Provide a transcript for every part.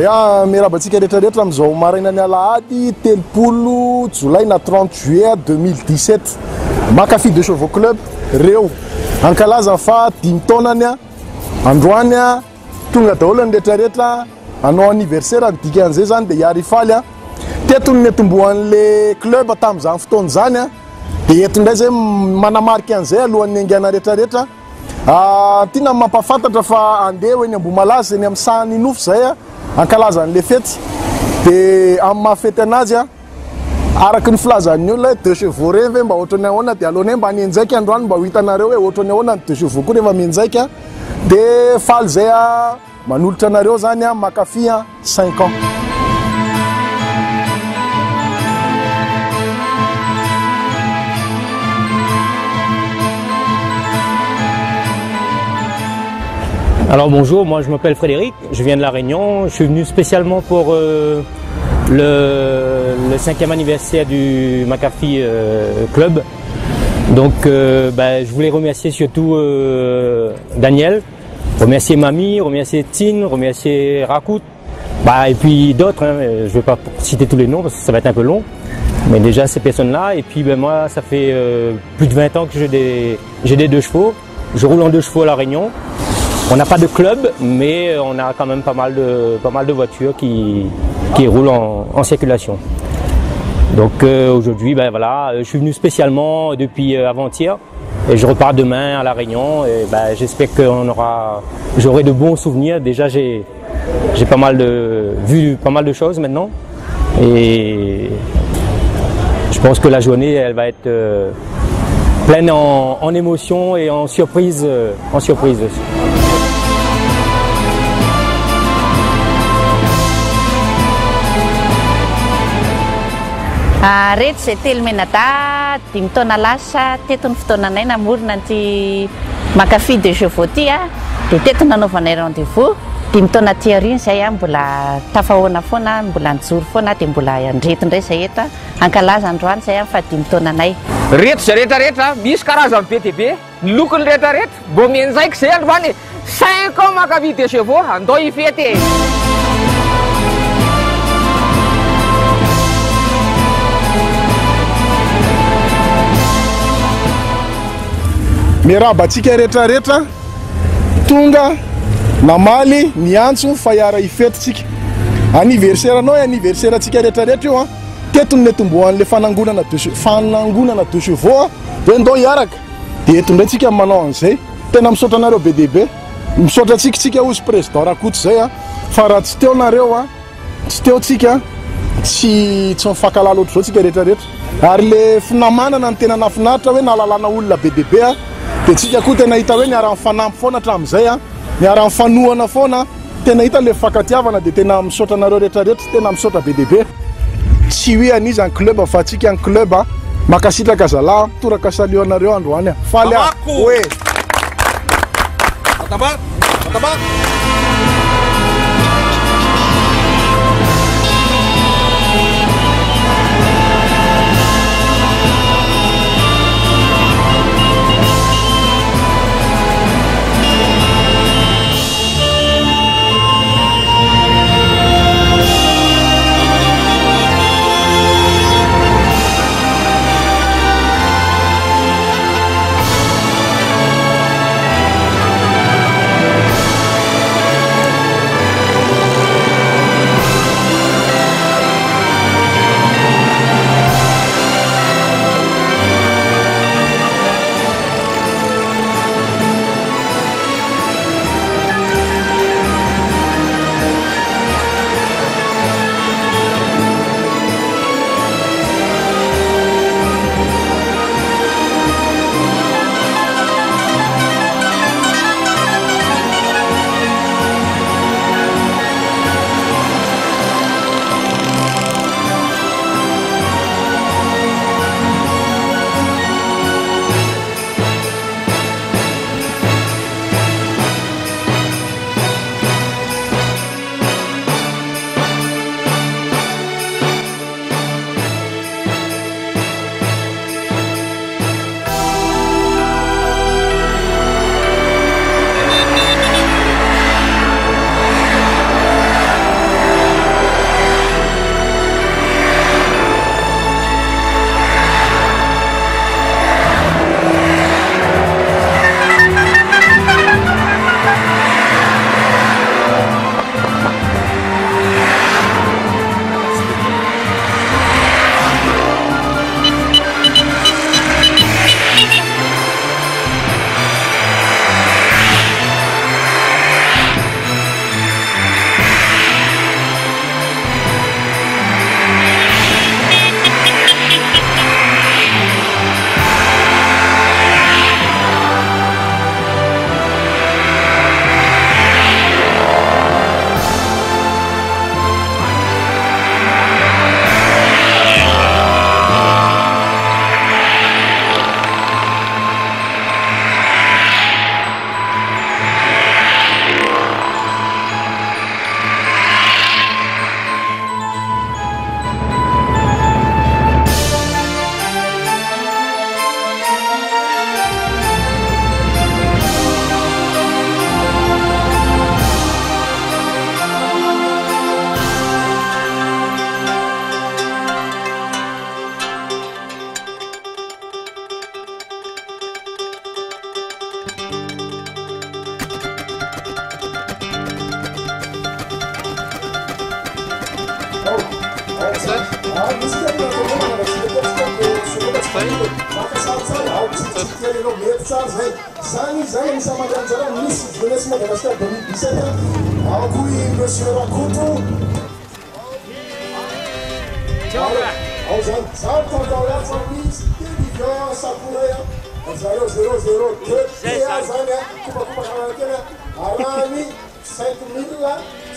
Ya mirabatsika rehetrarehetra amin'izao marainany alahady telopolo jolay na 30 juillet 2017 Makafy de Chevaux Club reo ankalaza fa 10 taonany androany tonga daholo ny rehetrarehetra anao anniversaire dika an'izay zany dia hiary faly tetony netombohan'le club tamin'izany fotoana zany dia etondray zay manamarika an'izay alohan'ny angana rehetrarehetra tiana mampafantatra fa andeha eny Ambomalaza eny amin'ny sahany nofo zay ankalaza an'le fety dia amin'ny mahafety anazy araky ny filazan'ny olona deux chevaux reny ve mba ohatrany ahoana dia alohanay mba hanenjaika androany mba ho hitanareo hoe ohatrany ahoana ny deux chevaux koa rehefa mienjaika dia faly zay manolotra anareo zany Makafy 5 ans. Alors bonjour, moi je m'appelle Frédéric, je viens de La Réunion, je suis venu spécialement pour le 5e anniversaire du Makafy Club. Donc je voulais remercier surtout Daniel, remercier Mamie, remercier Tine, remercier Rakout, et puis d'autres, je ne vais pas citer tous les noms parce que ça va être un peu long, mais déjà ces personnes-là. Et puis moi ça fait plus de 20 ans que j'ai des deux chevaux, je roule en deux chevaux à La Réunion. On n'a pas de club, mais on a quand même pas mal de voitures qui roulent en circulation. Donc aujourd'hui, voilà, je suis venu spécialement depuis avant-hier et je repars demain à La Réunion. Et j'espère que j'aurai de bons souvenirs. Déjà, j'ai vu pas mal de choses maintenant, et je pense que la journée, elle va être pleine en émotions et en surprises aussi. Rehetra izay telo menada 5 taona lasa teto ny fotoananay namorona an'ity Makafy de Chevaux ty dia teto nanaovanay rendez-vous 5 taona ty aoriana zay mbola tafahoana foana, mbola nijoro foana dia mbola andreto indray zay eto ankalaza androany zay fa 5 taonanay. Rehetra rehetrarehetra misy karazany be dia be, ny lokony rehetrarehetra mbo mienjaika zay androany 5 ans Makafy de Chevaux andao hifety. Mirabatsika rehetrarehetra tonga namaly niantso fa hiara hifetitsika anniversaire anao anniversaire atsika rehetrarehetra io tetony netombohan'le fanangonana deux chevaux hoe ndao hiaraka dia eto indray tsika manao an'izay tena misaotra anareo be dia be, misaotra tsika ozy président Rakoto zay fa raha tsy teo nareo tsy teo tsika tsy mifankalala ohatry zao tsika rehetrarehetra, ary le finamanana ny tena nafinaritra hoe nahalalana olona be dia be dia tsika koa tena hita hoe niara mifanampy foana hatramin'izay niara mifanohana foana, tena hita le fankatiavana dia tena misaotra anareo rehetrarehetra, tena misaotra be dia be. Tsy hoe anizy any club fa tsika any club makasitraka zala toraka salio anareo androany faly oe Monsieur Rakuto.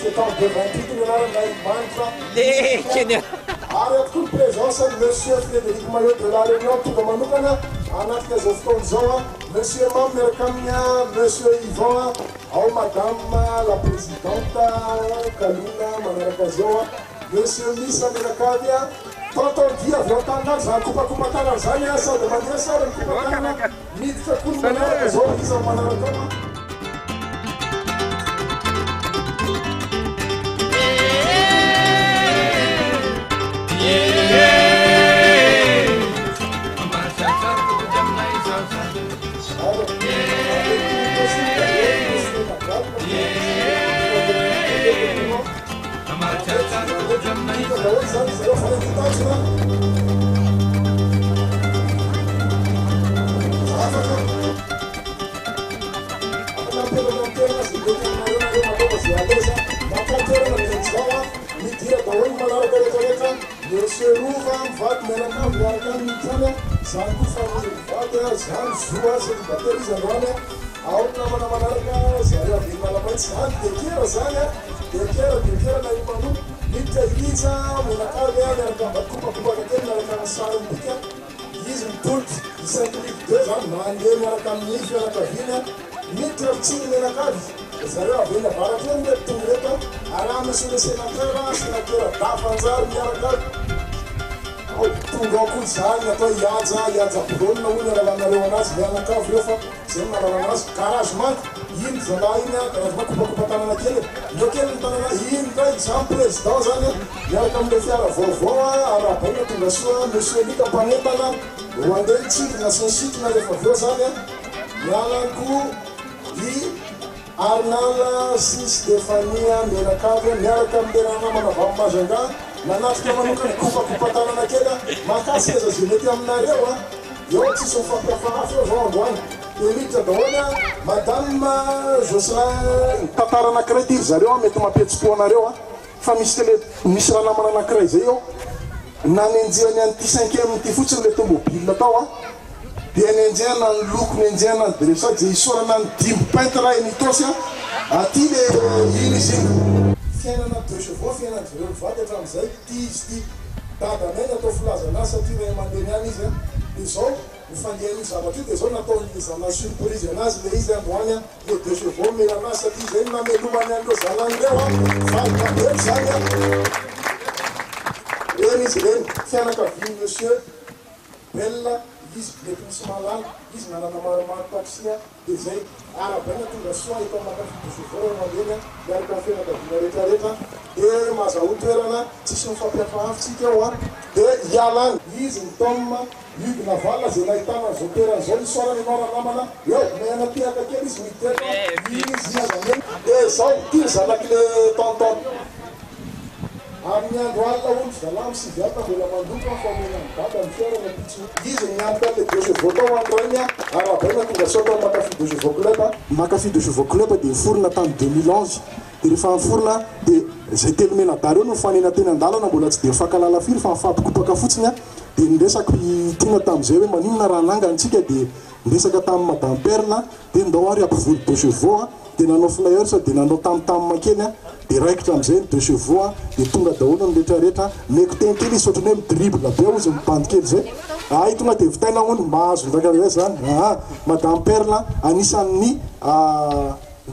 C'est en 28 avec toute présence, monsieur Frédéric Maillot de la Réunion, tout le monde, monsieur Mamer Kamia, monsieur Yvon, madame la présidente Kalina Manarakazoa, monsieur Missa de la Cavia, tonton Dia, Votana, Zakupa Kumatana, Zania, ça demande ça, le Kupatana, Mitra Kumana, Zorisa Manarakama. Monsieur Rouva, Vat Melaka, Vlakan, Mitana, Sanku Family, Vata, San Sua, Secretary Zanone, Outnamana Manaka, Saya Vimalaman, San, Tekira Saya, Tekira Naimanu, Mita Giza, Munakavia, Kupa Kupa, Naka San, Pika, Giz and Tut, Secretary Devan, Mande, Naka Nifia, Nakavina, Mitra Chin Nakavi. Saya Vina Barakan, Tumreka, Aram, Monsieur le Sénateur, Dafanzar, Yarakar. Tungoku zany atao iaja bolona hono ralanareo anazy mianakavy reo fa zay manarana anazy karagement iny zalahy iny karagement kopakopa tanana kely io kely ny tanana iny ndray zany président zany miaraka amile fiara vaovao arabaina tonga soa monsieur Lika mpanentana ho andeha tsikina sy ny sikina rehefa aveo zany mianako i Arnala sy Stefania mianakavy miaraka amile ranamana vamimazanga nanatrika manokana kopakopatanana kely makasika za zay mety aminareo eo tsisy mifampiafahafy eo zao androany elitra daholo madame Jocelyn tantara anankiray tiry zareo mety mampietsi-po anareo fa misy raha namana anankiray zay eo nanenjehany an'ity 5e ty fotsiny le tomobile tao dia nenjehana ny loko nenjehana ny dressage zay isorana ny 10 peintre nitosy aty le iny izy iny fiainana 2 chevaux fiainana zareo mivady hatramin'izay ty izy ty dadanay natao filazana satria ray aman-dreny any izy dia zao mifandehany zavatra io dia zao natao izana surprise anazy le izy androany le 2 chevaux melana satria zay namelomany an'ireo zanan'ireo vadikabely zany reny izy reny fianakaviny monsieur belle izy mety misy malala izy nanana maromaro taxia dia zay arabaina tonga soa itao makafy 2 chevaux mandeny miaraka ny fianakaviana rehetrarehetra dia mahazaho toerana tsisy mifampiafahafitsika eo dia ialany izy ny tome Hugues Naval zay nahitana zao toerana zao isorany anao ranamana eo mayana piaka kely izy mitena izy azameny dia zao ty zanaky le tonton amin'ny andro alina olo zalamy sy viata mbola mandoka famena ny dada ny fiarana pitso izy miampy le 2 chevaux tao androany arabaina tonga soa tao Makafy 2 chevaux club Makafy 2 chevaux club dia niforona tamy 2011 dia rehefa niforona dia zay telo menadary eo no mifanena teny an-dalana mbola tsy dia mifankalala firy fa mifampikopaka fotsiny dia niresaka tina tamin'izay hoe maninona raha nangantsika dia niresaka tamin'ny madame Perla dia ndao ary ampivoly 2 chevaux dia nanao flyer sa dia nanao tamtamma kely dia raikitra amin'izay 2 chevaux dia tonga daholo ny rehetrarehetra meko teny kely izy ohatrany hoe midribla be izy mibandy kely zay tonga dia vitaina hony mahazo ndrakareo zany madame Perla anisan'ny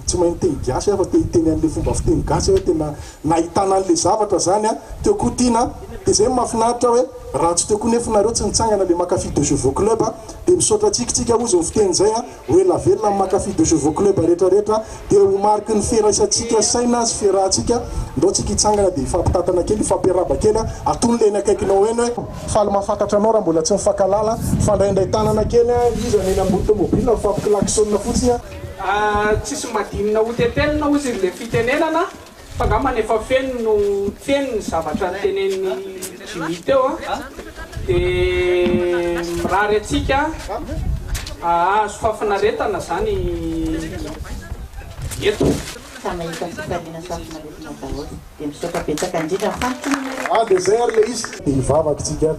tsy mahay teny gasy fa teny an'le fomba fiteny gasy hoe tena nahitana an'le zavatra zany teo koa tiana dia zay mahafinaritra hoe raha tsy teo koa nefanareo tsy nitsangana le Makafy 2 chevaux club dia misaotra tsikitsika ozy fiteny zay hoe lavelona amin'ny Makafy 2 chevaux club rehetrarehetra dia ho mariky ny ferahisantsika saina sy ferahantsika ndao tsika hitsangana dia ifampitatana kely ifampiaraba kely atony le ny akaikinao eny hoe faly mahafantatra anao raha mbola tsy mifankalala fandraindray tanana kely izy aneny ambony tomobile mifampiklaksonna fotsiny tsisy madinina hotetelina ozy le fitenenana fa ngamba efa feno ny zavatra teneny Jimmy teo dia mirary atsika azo fafinaretana zany eto mahita fifaliana safinaretina daholo dia misaotra betsaka indrindra fantony dia zay ary le izy dia hivavaka tsika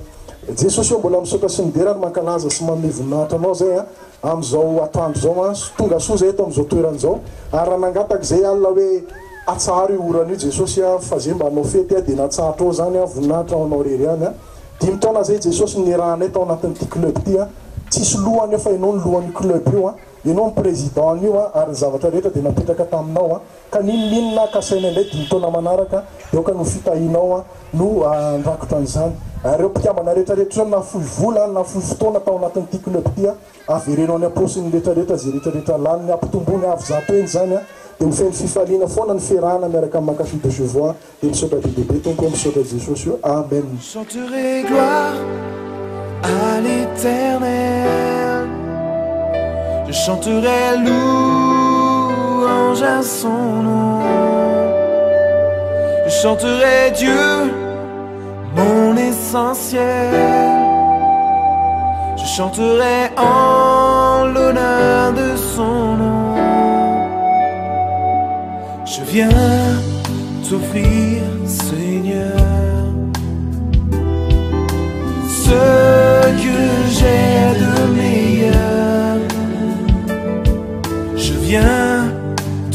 Jesosy io mbola misaotra sy miderany mankalaza sy manome voninahitra anao zay am'izao atoandro zao tonga soa zay eto am'izao toeran'izao ary raha nangataka zay alina hoe atsara io orana io Jesosy fa zay mba hanao fety dia natsahatra ao zany voninahitra anao rery any 10 taona zay Jesosy nirahanay tao anatin'ity club ity tsisy lohany io fa ianao ny lohan'ny club io ianao ny président io ary ny zavatra rehetra dia napetraka taminao ka ninoninona kasaina indray 10 taona manaraka eo ka no fitahinao no andrakotra an'izany reo mpikambana rehetrarehetra zany na fohy vola na fohy fotoana tao anatin'ity club ity averenao ny aposiny rehetrarehetra zay rehetrarehetra lany ny ampitombony avy zato eny zany dia mifeny fifaliana foana ny ferahana miaraka amin'ny Makafy de Chevois dia misaotra bebe tompo misaotra Jesosy io amen. Chanterai gloire à l'Éternel, je chanterai louange à son nom, je chanterai Dieu mon essentiel, je chanterai en l'honneur de son nom. Je viens t'offrir, Seigneur, ce que j'ai de meilleur. Je viens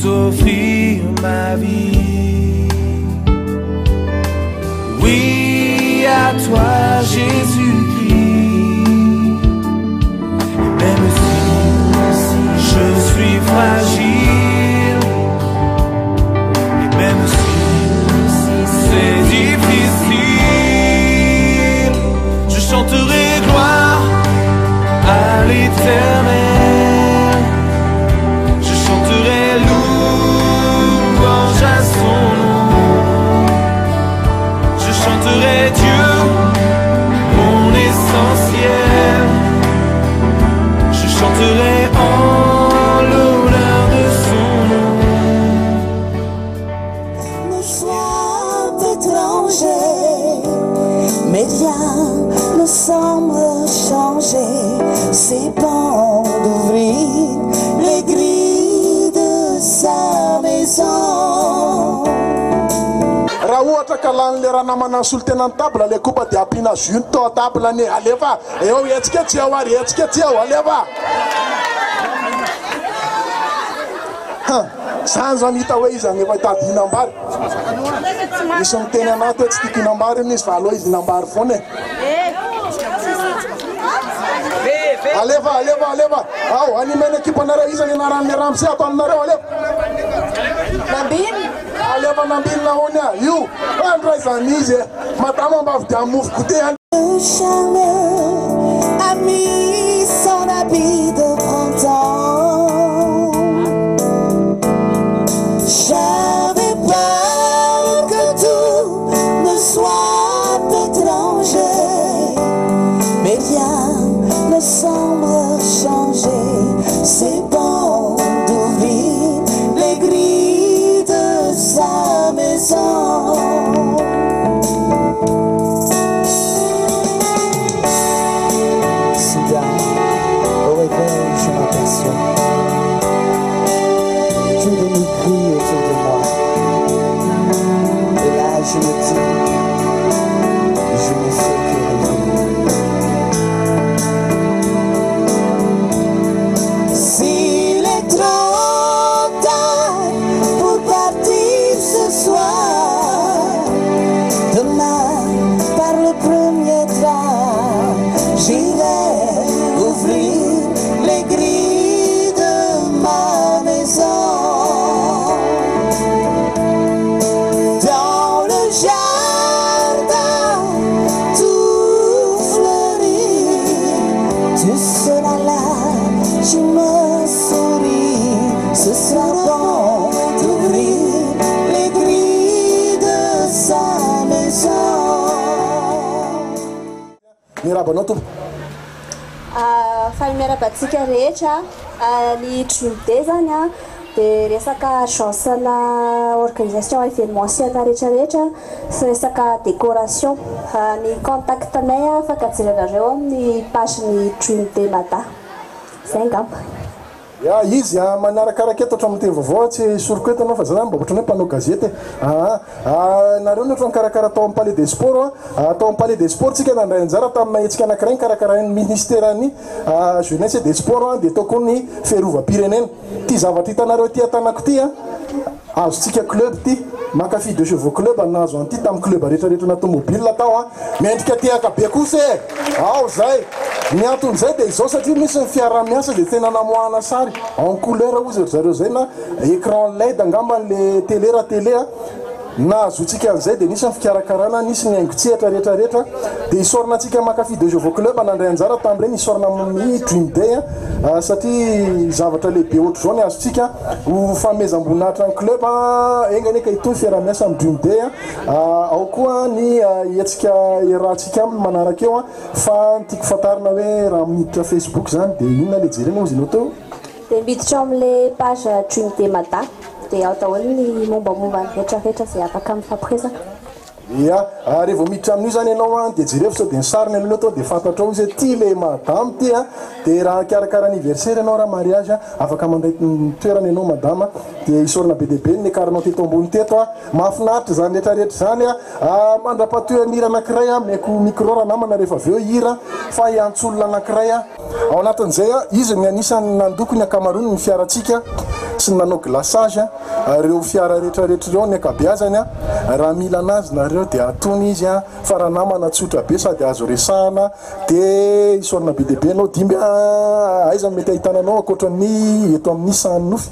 t'offrir ma vie. Oui, à toi, Jésus-Christ. Et même si je suis fragile, même si c'est difficile, je chanterai gloire à l'Éternel, je chanterai louange à son nom, je chanterai Dieu, mon essentiel, je chanterai en l'honneur de son nom. Mais viens, nous sommes changés. C'est bon d'ouvrir les grilles de sa maison. Raha ohatra ka lan'le raha namana solo tena ny table le kopa dia ampiana jus tao table any alefa eo etsika tsy ao ary etsika tsy ao alefa zany zany hita hoe izy any efa hitady hinambary misy miteny anaty hoe tsy tiako hinambary iny izy fa aloha izy hinambary foana alefa ao animena ekipanareo izany anaran'le ramsy atao aminareo alefa alefa nambinina hony io andray zany izy madama mba avy dia mofo goûté Le charmeur a mis son habit de printemps. J'avais peur que tout ne soit étranger, mais viens, nous sommes changés. C'est bon d'ouvrir les grilles de sa maison. Soudain, au réveil, je m'aperçois que de nous brille autour de moi. Et là, je me dis, je ne fais que rêver. S'il est trop tard pour partir ce soir, demain, par le premier train, j'irai ouvrir les grilles de ma maison. Dans le jardin, tout fleurit, tu seras là, je me souris. Ce sera bon d'ouvrir les grilles de sa maison. mirabanao tompo Faly miarabantsika rehetra ny Trinité zany dia resaka agencena organisation événementielle rehetrarehetra sy resaka décoration ny contactanay afaka jerenareo amin'ny pageny Dream Day Mada zay ngamba. Ya izy manarakaraka eto hatramin'ny teny vaovao tsy soroko eto anao fa zany mba ohatran'ny hoe mpanao gazety nareo ny ohatran'ny karakara atao amin'ny palais des sports atao amin'ny palais des sports tsika nandray anjara tamin'ny hetsika anankiray karakara ny ministèran'ny jeunesse et des sports dia atao koa ny fiarovam-pirenena ty zavatra hitanareo ty atanako ty azotsika club ty Makafy de Chevaux club nazo anty tamin'ny club rehetrarehetra na automobile tao mendrika tehaka be kosa ao zay ny anton'izay dia izao satria misy ny fiarah-miasa dia tena namoahana sary en couleur ozy zareo zay na écran LED angamba le télé raha télé na azotsika an'izay dia nisy ny fikarakarana nisy ny haingo-tsehatra rehetrarehetra dia isorana antsika Makafy de Chevaux club nandray anjara tamin'ireny isorana amin'ny Dream Day satria zavatra lehibe ohatr' zao ny azotsika ho famezam-boninahitra ny club enganeka itony fiarah-miasa amin'ny Dream Day ao koa ny hetsika rahantsika aminy manaraka eo fa tiako fantarina hoe raha miditra Facebook zany dia inona le jerena ozy inao teo dia miditra amin'le page Dream Day Mada dia ao daholo ny mombamomba ny rehetrarehetra zay afaka mifampiresaka. Ya rehefa miditra amin'io zany ianao dia jereo sao dia ny sariny aloha atao dia fantatrao izy ty le madame ty dia raha karakara anniversaire ianao raha mariage afaka mandray toerana ianao madama dia isorana be deabe ny karanao teto ambony teto mahafinaritra zany rehetrarehetra zany mandra-patohan'hira anankiray maiko micro raha namana rehefa avy eo hira fa iantsolona anankiray ao anatin'izay izy ny anisany nandoko ny akamarony ny fiaratsika sy ny nanao glaçage reo fiara rehetrarehetra reo ny akabeazany raha mila anazy nareo dia atony izy fa raha namana tsotra be sady azo resahana dia isorana be deabe anao dimby aiza mety ahitananao akoatran'ny eto amin'ny sany nofy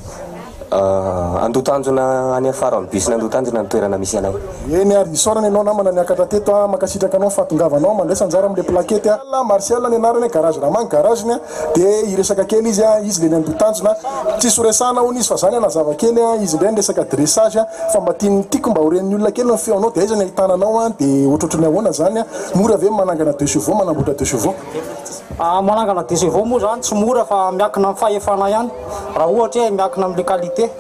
andotanjona any afara amin'ny bus nandotanjona ny toerana misy anay eny ary isorana ianao namana niakatra teto makasitraka anao fahatongavanao mandresa anjara amin'le plakety martial ny anarany garage raha mangy garageny dia iresaka kely izy le ny andotanjona tsisy resahana hony izy fa zany anazava kely izy ndray ny resaka dressage fa mba tiany tiako mba horen'ny olona kely ny feonao dia aiza ny ahitananao dia ohatrohatrany ahoana zany mora ve manangana deux chevaux manamboatra deux chevaux manangana deux chevaux moa zany tsy mora fa miakina amin'ny fahefana ihany raha ohatra hoe miakina amin'ny qualité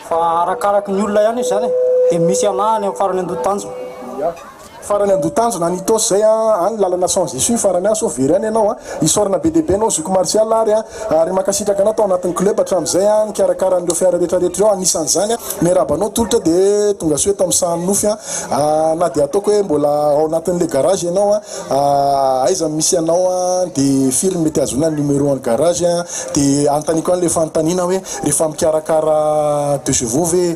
fa arakaraky ny olona ihany izy zany dia misy anahany amin'ny farany andotanjona farany andotanjona ny tos zay any lalana sans issue farany so very any ianao isorana be deabe anao zoko martial ary makasitraka anao tao anatin'ny club hatramin'izay ny karakaran'ireo fiara rehetrarehetra reo anisan'izany miarabanao tolotra dia tonga so eto amin'ny sahany nofy na dia ataoko hoe mbola ao anatin'le garage ianao aiza misy anao dia firy mety azona numéro ny garage dia antaniko an'le fanontaniana hoe rehefa mikarakara deux chevaux ve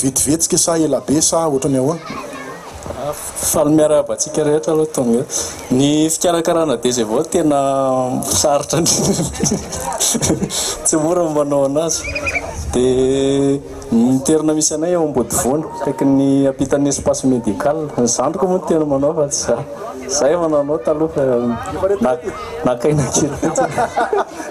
vetivetsika sa elabe sa ohatrany ahoana faly miarabantsika rehetra aloha tonga ny fikarakarana deux chevaux tena sarotra tsy mora manao anazy dia ny toerana misy anay eo Ambodivoana kaiky ny ampitan'ny espace médical ny zandriko moa tena manao fa tsy zay mananao taloha nakaina kely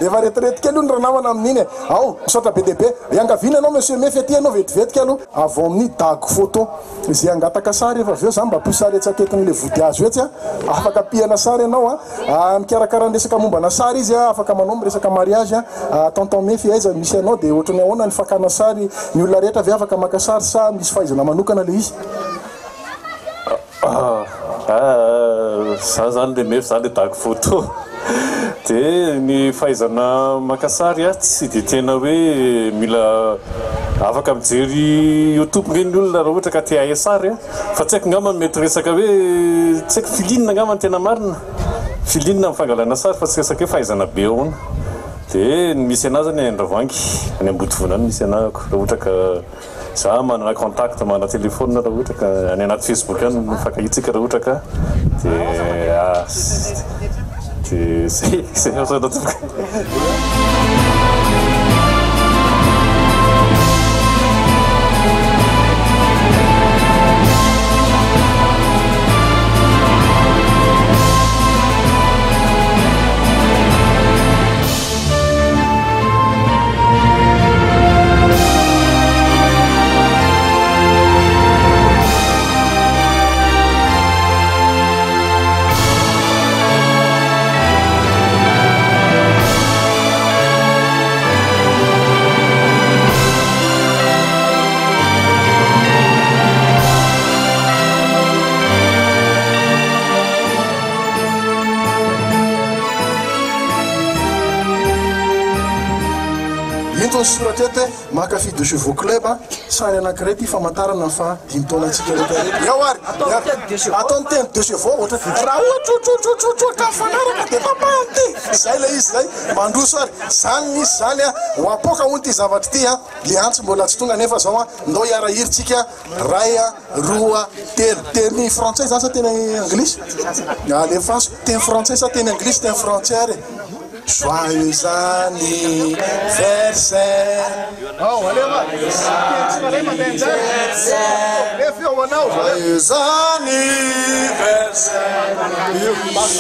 efa retirety kely io ny raha namana amin'iny ao misaotra be deabe iangaviana anao monsieur mefy aty anao vetivetika aloha avao amin'ny dago photo izay angataka sary efa avy eo zany mba ampio etsaketin'le vody azo etsy afaka pihana sary ianao mikarakara ny resaka mombana sary izy afaka manao miresaka mariage tonton mefy aiza misy anao dia ohatrany ahoana ny fakana sary ny olona rehetra avy afaka maka sary sa misy fahaizana manokana le izy za zany le mefy za le dago photo dia ny fahaizana makasary tsy dia tena hoe mila afaka mijery youtube ngeny olona raha ohatra ka tia ahe sary fa tsy haiko ngamba mety resaka hoe tsy haiko filinina ngamba ny tena marina filinina mifangalana sary fa tsy resaka hoe fahaizana be ahoana dia misy anazy any Andravoangy any Ambodivoana any misy anako raha ohatra ka za manana contact manana telefone raha ohatra ka any anaty Facebook any mifankahitsika raha ohatra ka dia zay Into ny soratra eto hoe Mankafy de Chevaux Club sary anankiray ty famantarana fa 5 taona antsika rehetra. Eo ary ataony teny de chevaux ohatra raha ohatrotrotrotrotrotra fanaraka dia papanty zay le izy zay mandroso ary zany misy zany ho apoka hono ty zavatra ty le antso mbola tsy tonga nefa zao ndao hiarahirintsika ray roa telo teny français zany sa teny anglisy alefaso teny français sa teny anglisy teny français ary joyeux anniversaire. Oh, allez, joyeux anniversaire.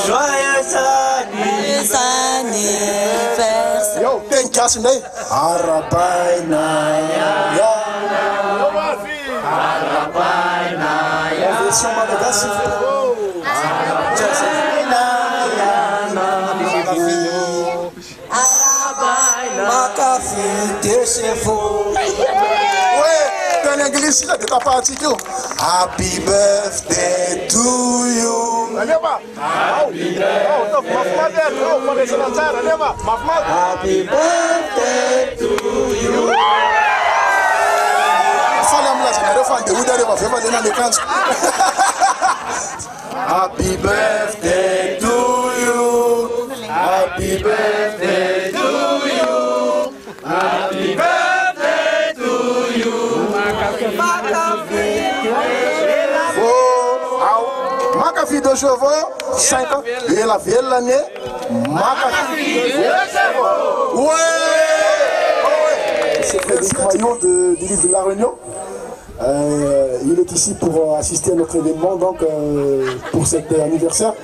Joyeux anniversaire. Yo, ten casse ndey. Arabaina ya. Arabaina ya. Version malagasy. Mankafy de chevaux. Ouais, t'es en anglais là, t'es pas parti tout. Happy birthday to you. Allez va. Happy birthday to you. Happy birthday to you. Happy birthday to you. Happy birthday to you. Mankafy de chevaux, 5 ans. Et la vieille l'année, Mankafy de chevaux. Ouais. C'est Frédéric Maillot de l'île de la Réunion. Il est ici pour assister à notre événement, donc pour cet anniversaire.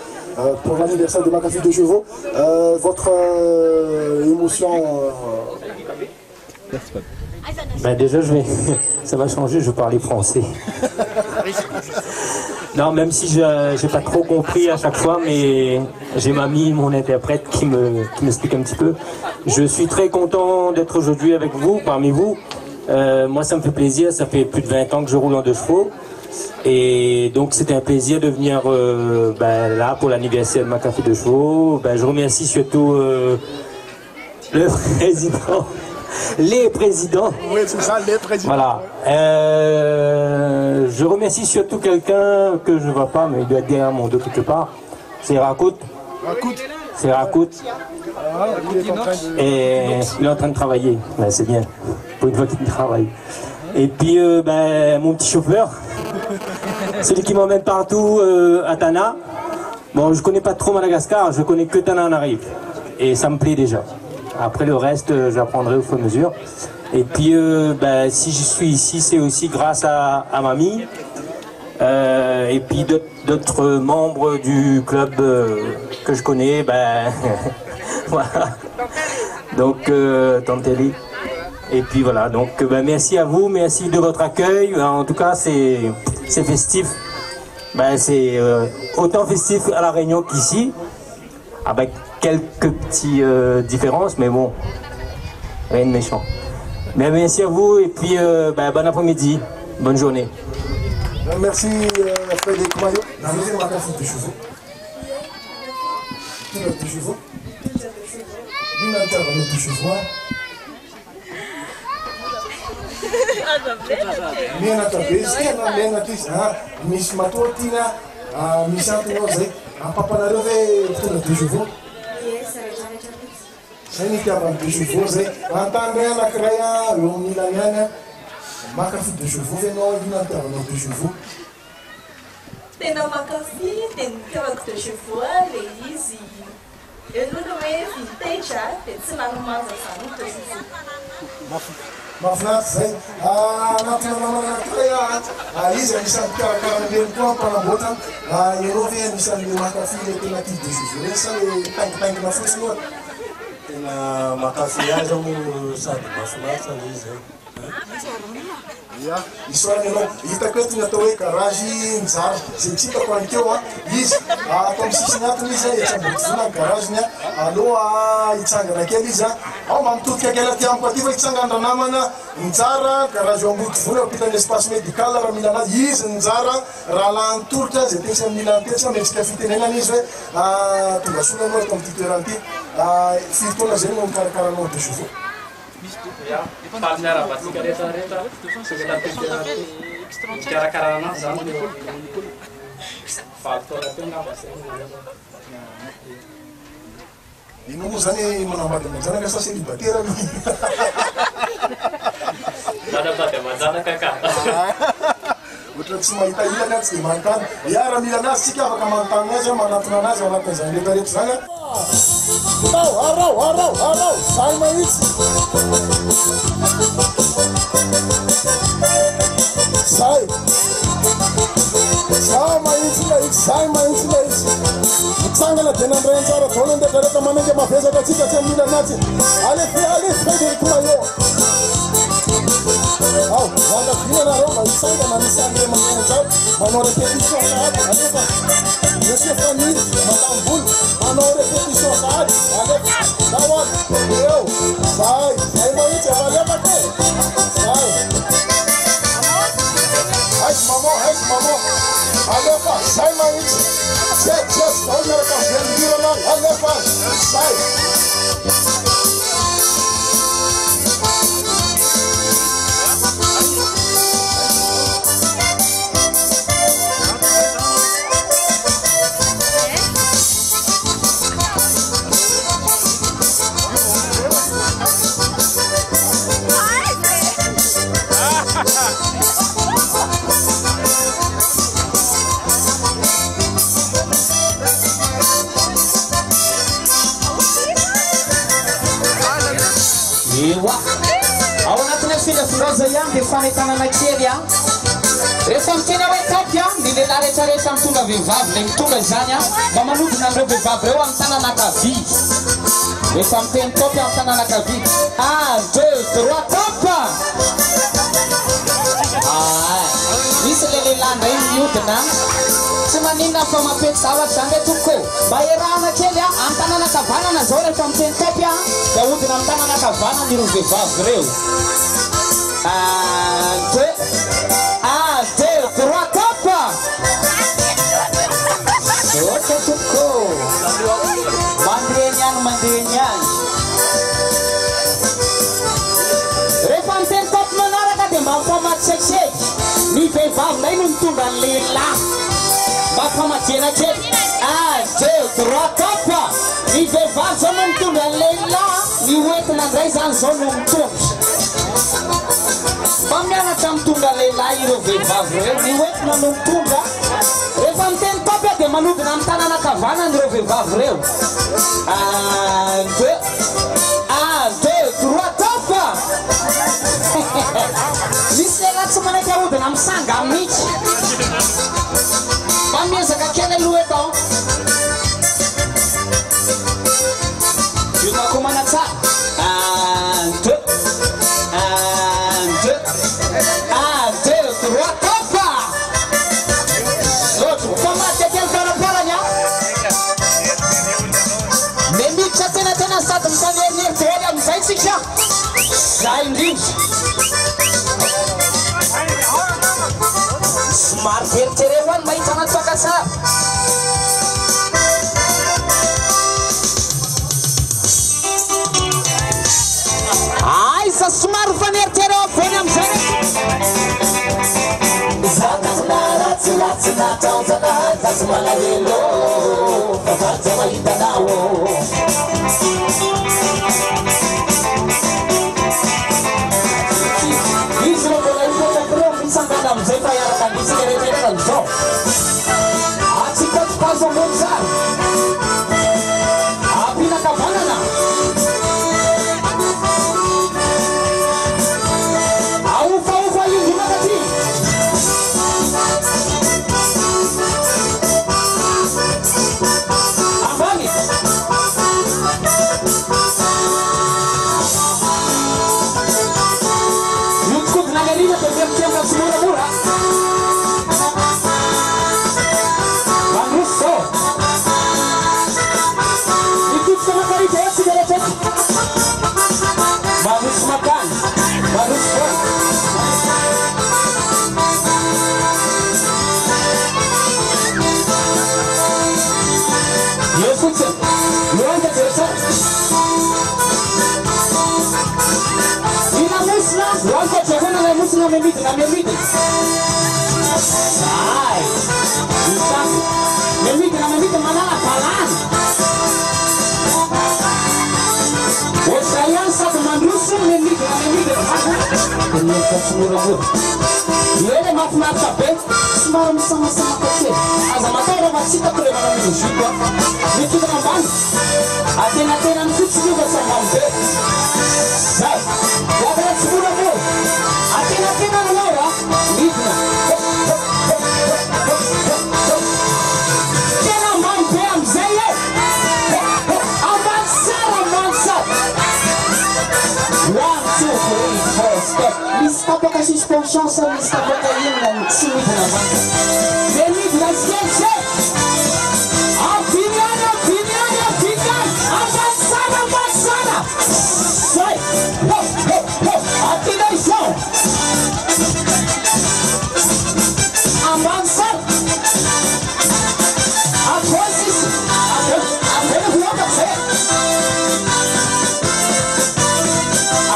Pour l'anniversaire de Mankafy de chevaux, votre émotion Ben déjà, ça va changer, je vais parler français. Non, même si je n'ai pas trop compris à chaque fois, mais j'ai mamie, mon interprète, qui m'explique un petit peu. Je suis très content d'être aujourd'hui avec vous, parmi vous. Moi, ça me fait plaisir, ça fait plus de 20 ans que je roule en 2 chevaux. Et donc c'était un plaisir de venir là pour l'anniversaire de Mankafy de chevaux. Je remercie surtout le président, les présidents. Oui, c'est ça, les présidents. Voilà. Je remercie surtout quelqu'un que je ne vois pas, mais il doit être derrière mon dos quelque part. C'est Rakout. C'est Rakout. Et il est en train de travailler. C'est bien, pour une fois qu'il travaille. Et puis mon petit chauffeur. Celui qui m'emmène partout à Tana. Bon, je connais pas trop Madagascar, je connais que Tana en arrive. Et ça me plaît déjà. Après le reste, j'apprendrai au fur et à mesure. Et puis, si je suis ici, c'est aussi grâce à mamie. Et puis d'autres membres du club que je connais. Voilà. Donc, Tante Eli. Et puis voilà, donc merci à vous, merci de votre accueil. En tout cas, c'est festif. C'est autant festif à La Réunion qu'ici, avec quelques petites différences, mais bon, rien de méchant. Mais merci à vous et puis bon après-midi, bonne journée. Merci Frédéric Maillot. Mankafy de chevaux. De chevaux. Une intervenante de chevaux. Mena tabeza tena mena ty misy matoa tina misy antonao zay ampapanareo ve tonga de chevaux zay nitiavany de chevaux zay antandray anankiray eo amin'ilany any Mankafy de chevaux ve anao ino nitiavanao de chevaux tena Mankafy dia nitiavako de chevaux le izy aloha hoe vintage dia tsy nanomanja zany de chevaux mahafinaritra zay anatina namana anankiray izy anisan'ny mpikarakara-reny koa mpanamboatra ianao ve anisan'le Mankafy le tena tia de chevaux reny sa le taingitaingina fotsiny oa tena Mankafy azy ao sady mahafinaritra le izy zay isorany anao hitako eto ny atao hoe garage mizara zay tsy hitako anikeo izy atao amin'ny sisiny atony izy etsambodivona ny garageny aloha hitsangana kely izy ao mamitotika kely aty amiko aty fa hitsangana namana njara garage eo ambodivona ampitany espace médical raha mila anazy izy njara raha lany tolotra zay tesy mila nytetsy metsika fitenenana izy hoe tonga soa anao eto amin'ny ty toerany ty firy taona zay no mikarakaranao de chevaux Miarabatsika rehetrarehetra mikarakara anazy zany valitaona teo ngamba ino moa zany manambady manjanaka sa célibataire dadabady manjanaka ka ohatra tsy mahita ilana tsy de manontany iara mila anazy tsika afaka manontany azy manatona anazy anatin'izany rehetrarehetra zany arao zay mahitsy zay mahitsy mitsangana de nandray antsara taona ndraikareta manengy mavesatra atsika tsy mila anazy alefy federiko maio ao vandavinanareo maitsangana misandre manenjao manao répétition sahady alefa monsieur famille madame Boule manao répétition sahady alefa dawan eo zay mahitsy efa alefake maman alefa zay mahitsy Yes, all American friends, alefa zay ao anatin'ny filafiloza ihany dia fanetanana kely a rehefa mitena hoe tapy a ny lehilahy rehetrarehetra mitondra vehivavy lay mitondra izany a mba manodina an'ireo vehivavy reo amin'ny tananakavy rehefa miteny tapy amin'ny tananakavy 1 2 3 tapa misy le lehilahy ndray miodina tsy maninona fa mampety zavatra zany hoe tompoko mba erahana kely a amin'ny tananakavanana zao rehefa miteny tapy a da ahodina amin'ny tananakavanana ireo vehivavy reo 1 2 3 tapa oka tompoko mandreny any rehefa miteny tapy manaraka dia mba mifamatsiekiseky ny vehivavy ndray no mitondra ny lehilahy mba famadiana kely 1 2 3 tapa ny vehivavy zao no mitondra ny lehilahy ny oentina ndray zany zao no mitondra mba mianatra mitondra lehilahy ireo vehivavy reo ny oentina no mitondra rehefa miteny tapy dia manodina amin'ny tananakavanana ireo vehivavy reo 1 2 3 tapa misy lehilahy tsy manaiky ahodina amin'ny sanga mihitsy mba miezaka kely aloha eto ionako manatsara 1 2 3 tapa otro fa maty akely karaparany a me miditra tenatena sady mifanernerity hely amizay tsika zay indrindra somary veritsereo any mahita anatsaka tsara aiza somary faneritereo avony amizay Zatsumalaelo, Zatsumaitanao. Isso não é o que eu fiz andando no jeito aí a camisa que ele tem no chão. Assim que eu faço montar, a pina cabana a ufa e o jumati. na memidina ai isaky memidina manala balany otrikay ihany sady mandroso memidina tsimora ele mafinaritra be somary misamasamaka kely aza matao raha matsitako le manao mozika mitokana ambany atenatena ny fitsiliva sambany be zay iakara tsy mora moa atenatena nanao ra midina tena ambany be amizay e ambany sara one, two, three, four, step. Misy tapaka suspension sa misy tapaka ino tsy midina vanta. Le midina sketch. Avinany. Ambassana. Sai. Attention. Ambassana. Position. Appelle vuota se.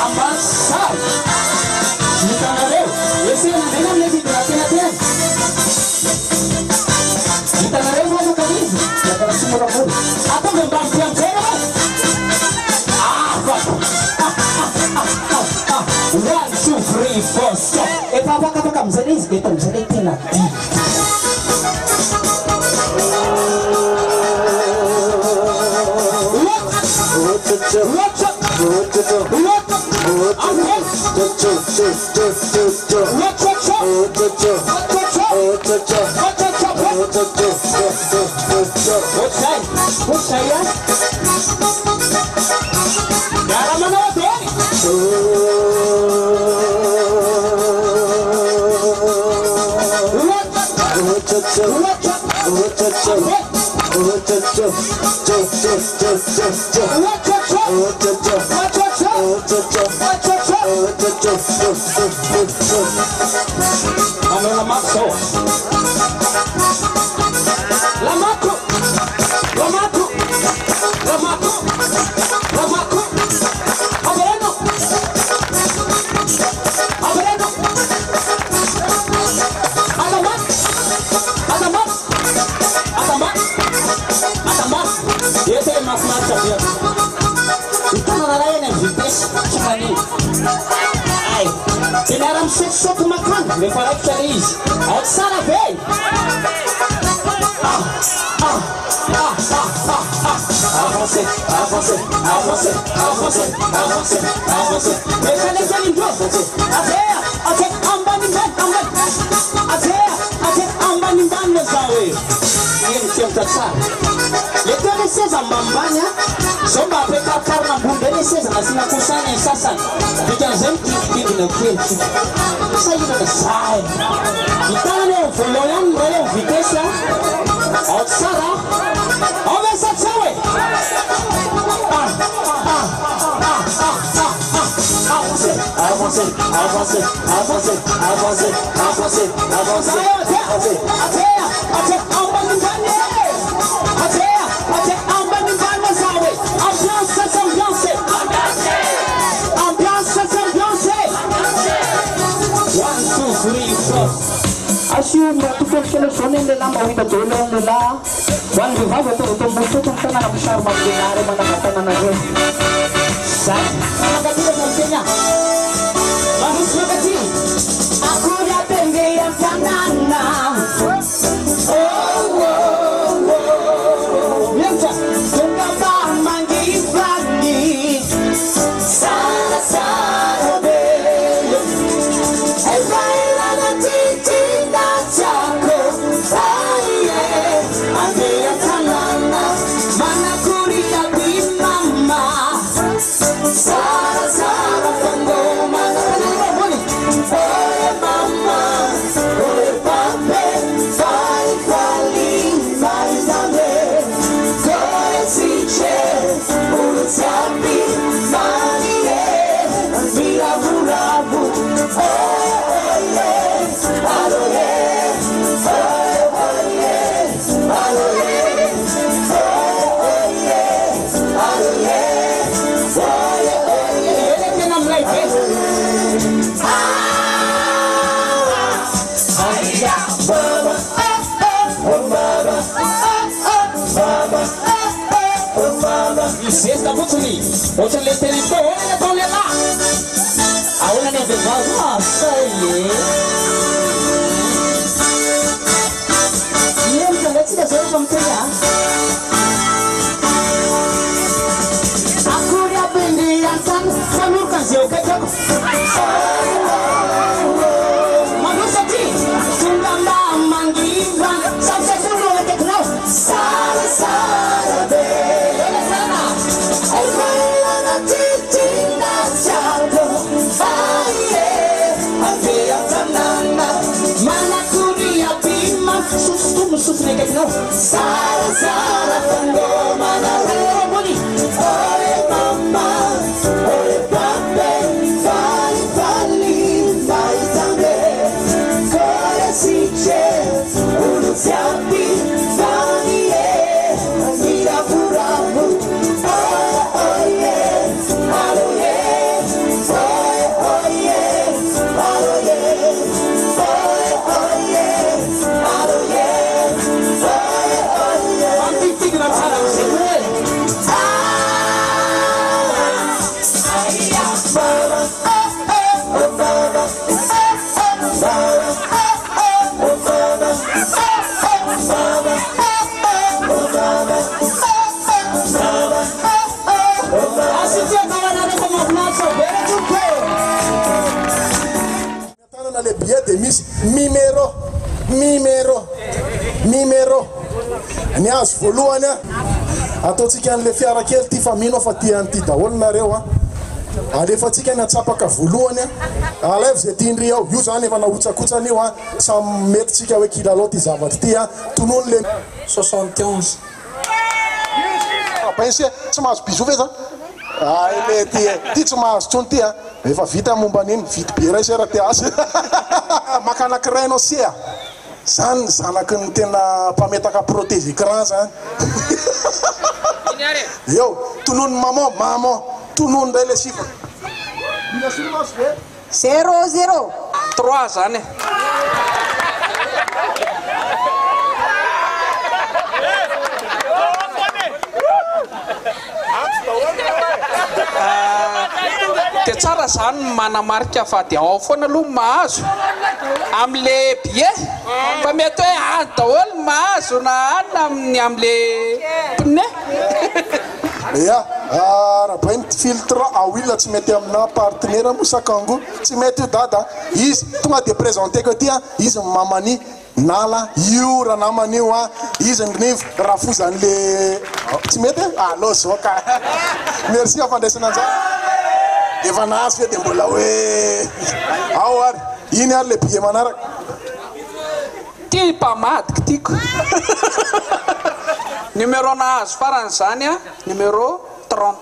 Ambassana. Nitanareu. Esse não é nem midina tena. Nitanareu vai no caminho. Já para cima da bola. Até me dá one, two, three, four, stop. E papa mzalezi beta mzalezi tena di. Sotto makan, le farei feliz. Alzara bem. Avancez. Mecanisme em duas. Até ambani mezawe. Ini tiap-tiap. Itu ada seza mambanya. Somba peka karna bunda ni seza nasina kusanya sasa. Bikin zemki na kwetu. Sasa hiyo na sai. Itane foloyan royo vitesa. Otsara. Omesa chawe. Assume that people selection in the number with the dollar on the law. One revival to the Musu to Sana Sharma Dinare Manakana. Sat, Magatina Kenya. Mamus Magati. Akuya Penge and Fanana. Yenta, Tungaba Mangi Fragi. Sana Sarabe. So resaka fotsiny ohatrany le tena ko hoana atao lehilahy ahoana ny vehivavy say mitangatsika zao efa miteny akory abendy antany fanoroka zay okaikako manao satria tonga mba mangiva safisafiolo akaikinao sarasara be elazana aivalana titina tiago aie ave atanana manakory abima sustomo sofiny akaikinao sarasara fangomana rebony ore mama ore pape vali vali vai tambe kore siche uno siapi vali mira puramu oh yeah alo yeah oh yeah alo yeah oh yeah alo yeah anti tigra sana segure le billet de Miss Mimero ni azo voalohany ataotsika an'le fiara kely ty famino fa ty an'ty daholo nareo alefatsika ny atsapaka voalohany alève zay tiandry ao io zany efa nahotsakotsan'io samy mety tsika hoe kilalo ty zavatry ty tonono le 71 pince tsy mahazo biso ve zany le ty tsy mahazo tsony ty efa vita momba an'iny vity be ray sera ty azy makanakiray anao sia zany zanaky ny tena mpametaka protège écran zany eo tonono maman tonono ndray le chiffre 00 3 zany de tsara zany manamarika fa de ao foana aloha mahazo am'le billet fa mety hoe any daholo mahazo na anina amin'ny am'le pneu ya raha bahiny filtre à huile tsy mety amina partenaire mosakango tsy mety io dada izy tonga de présenté ko ty izy mamany nala io raha namany io izy ngnivo raha fozan'le tsy mety allo zoka merci afandraisana anjany efa nahazo fe de mbola hoe ao ary iny ary le billet manaraka ty mpamadiky tiako numéro nahazo farany zany numéro 30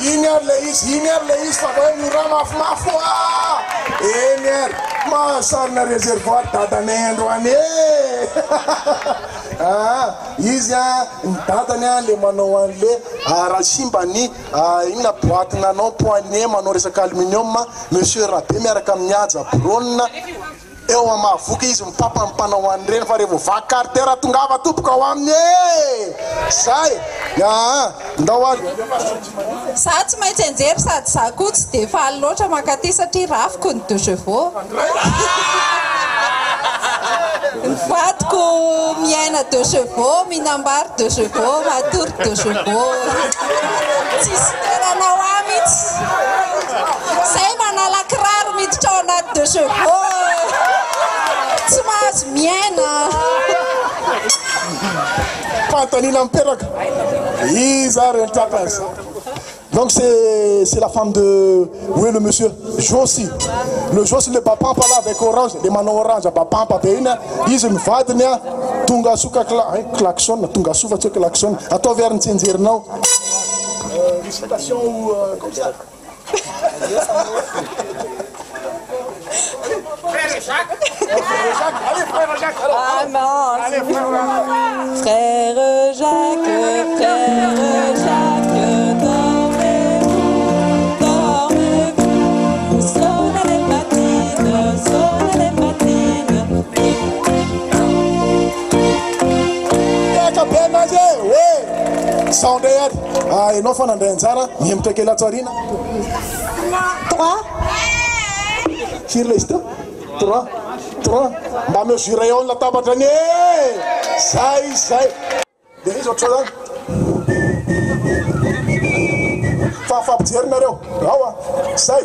iny ary le izy fa hoe mira mafimafo eny ary mahasarina réservoir dadanay androany izy ny dadany le manao an'le raha simbany inona boatiny anao poignet manao resaka aluminium monsieur rabe miaraka amin'ny aja brone eo amahavoky izy mipapa mpanao an'ireny fa revo vacartera tongava topoka ao aminy zay ndao ary za tsy maintsy anjery sady za koa tsy de faly loatra makaty satria rafiko ny 2 chevaux vatiko miaina 2 chevaux minambary 2 chevaux matory 2 chevaux tsisy toeranao amitsy zay manala kiraro miditra ao anaty 2 chevaux tsy mahazo miaina pantalina miperaka iza rentrakas. Donc c'est la femme de... Où est le monsieur? Josie. Le Josie, le bapampa là avec orange, les manos orange, bapampa béina. Ils ont fait tunga suka klaxon, tunga suva tu klaxon. À toi vers un tiendir non. Disputation ou comme ça. Frère Jacques. Allez frère Jacques. Ah non. Allez frère Jacques. Frère Jacques, frère Jacques, dormez-vous, dormez-vous. Sonnez les matines, sonnez les matines. T'as bien mangé, oui. Sans derrière. hainao fa nandray anjara miemitra kely atsarina 3 firy le izy teo 3 mba mesure eo ny latabatrany zay de izy ohatr zany fampijerynareo ao zay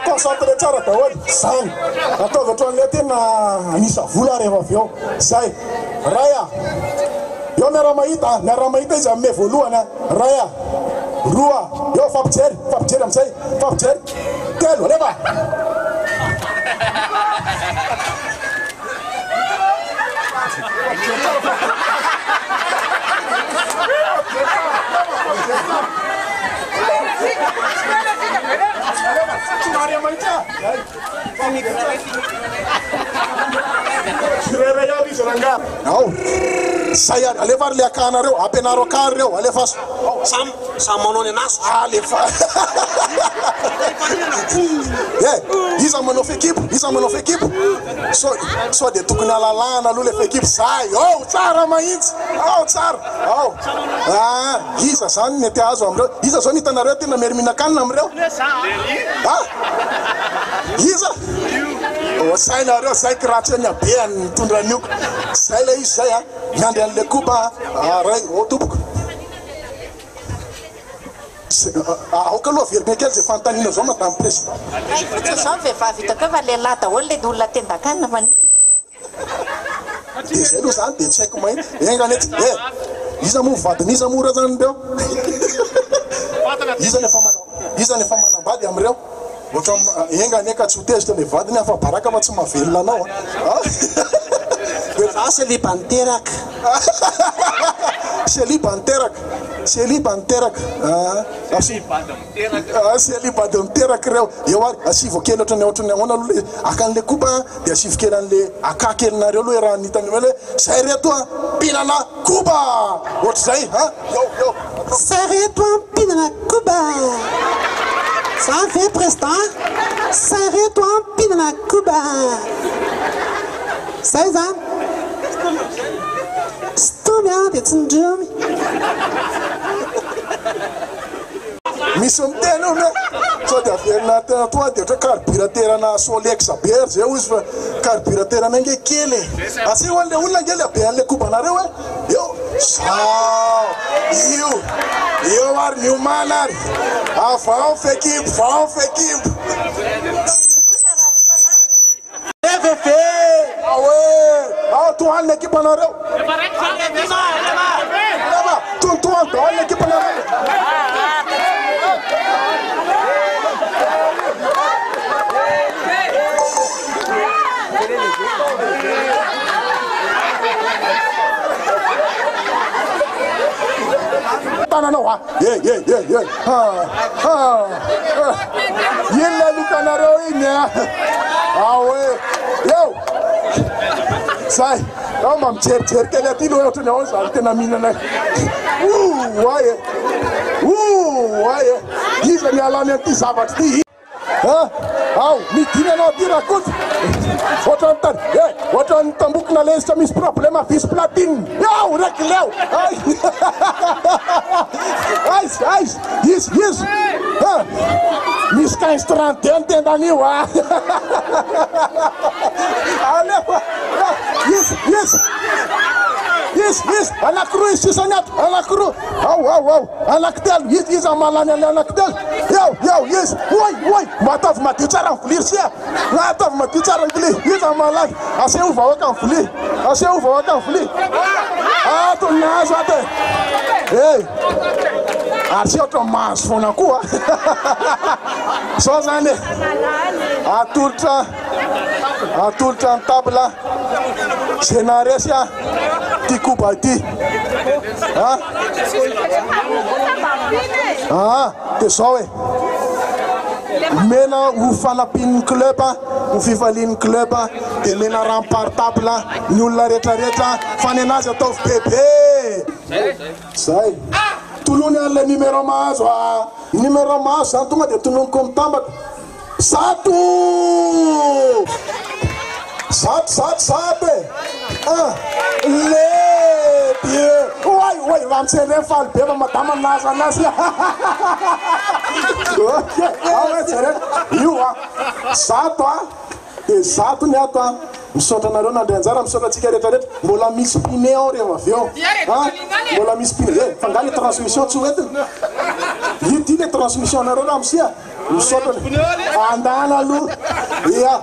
concentré tsara daholy zany ataovy ohatran'le tena anisa vola rehefa avy eo zay raya eo miara-mahita izy ame voalohany raya roa eo fampijery amizay fampijery telo leva Zay alefa ary le akanareo ampianaro akany reo alefa samy manao ny anazy alefa iza manao fekipo so de tokony alalana aloha le fekipo zay tsara mahitsy tsara iza zany mety azo amreo iza zao nitanareo tena miariminan-kanina amreo iza sainareo zay kiratsy ny abeany mitondran'ioko zay le izy zay miandry an'le koba ray tompoko aoka aloha verina kely zay fantanina zao madame président zao vehivavy hitako fa lehilahy daholo le olona tendakanina maniny de zay aloha zany de tsy haiko mahitsy enganety iza mo vadin'iza mora zany reo iza nefa manambady amreo ohatra enganeka tsy hotezitra le vadiny afa baraka fa tsy mahavelona anao Celiba niteraka reo eo ary asivo kely ohatrany ahoana aloha akan'le koba de asivo kely an'le akakelynareo aloha raha nitany hoe zay reto mpinana koba ohatr'zay zay reto mpinana koba ça fait président zay reto mpinana koba zay zany Stomia de tsindromy misy miteny io sao de averina tena toa de ohatra carburateurana Solex be zay izy fa carburateurana nge kely asi hoan'le olona nge le be an'le kobanareo eo io ary miomana ary va fekibo tohan'ny équipe anareo tohan daholo ny équipe anareo tananao inona lokanareo iny eo zay mba mijerijery kely aty loha ohatrany ao zany tena mihinana iza mialany an'ity zavatry ty midiny anao aty raha koty ohatrany tambokina lesitra misy problema visy platine raiky leo izy misy 15-30 ny tendan'io Yes, anakroa izy sisany ato, anakroa. Anaktelo, izy malany an'le anaktelo. Yes, oi, matavy madio tsara ny vilia sia. Matavy madio tsara ny vilia, izy malany. Aseo vahoaka ny vilia. Ato nazo ato. Ary sy ohatra mahazo foana koa. Sao zany atolotra ny table senaresy ty koba ty de zao mena ho fanapin'ny club ho fifalian'ny club de mena rempartable ny olona rehetrarehetra fa ny anazy ataovy bebe zay tolony an'le numéro mahazo zany tonga de tononiko mitambatra zato Zato e. Le Dieu. Oi, va me serrer fal be madame naza. Io zato zato ni ato misaotra nareo nandrianjara misaotra atsika rehetrarehetra mbola misy pine ao rehefa avy eo mbola misy pine fangaly transmission tsy hoentina io ty le transmission nareo raha misia misaotra andana aloha ia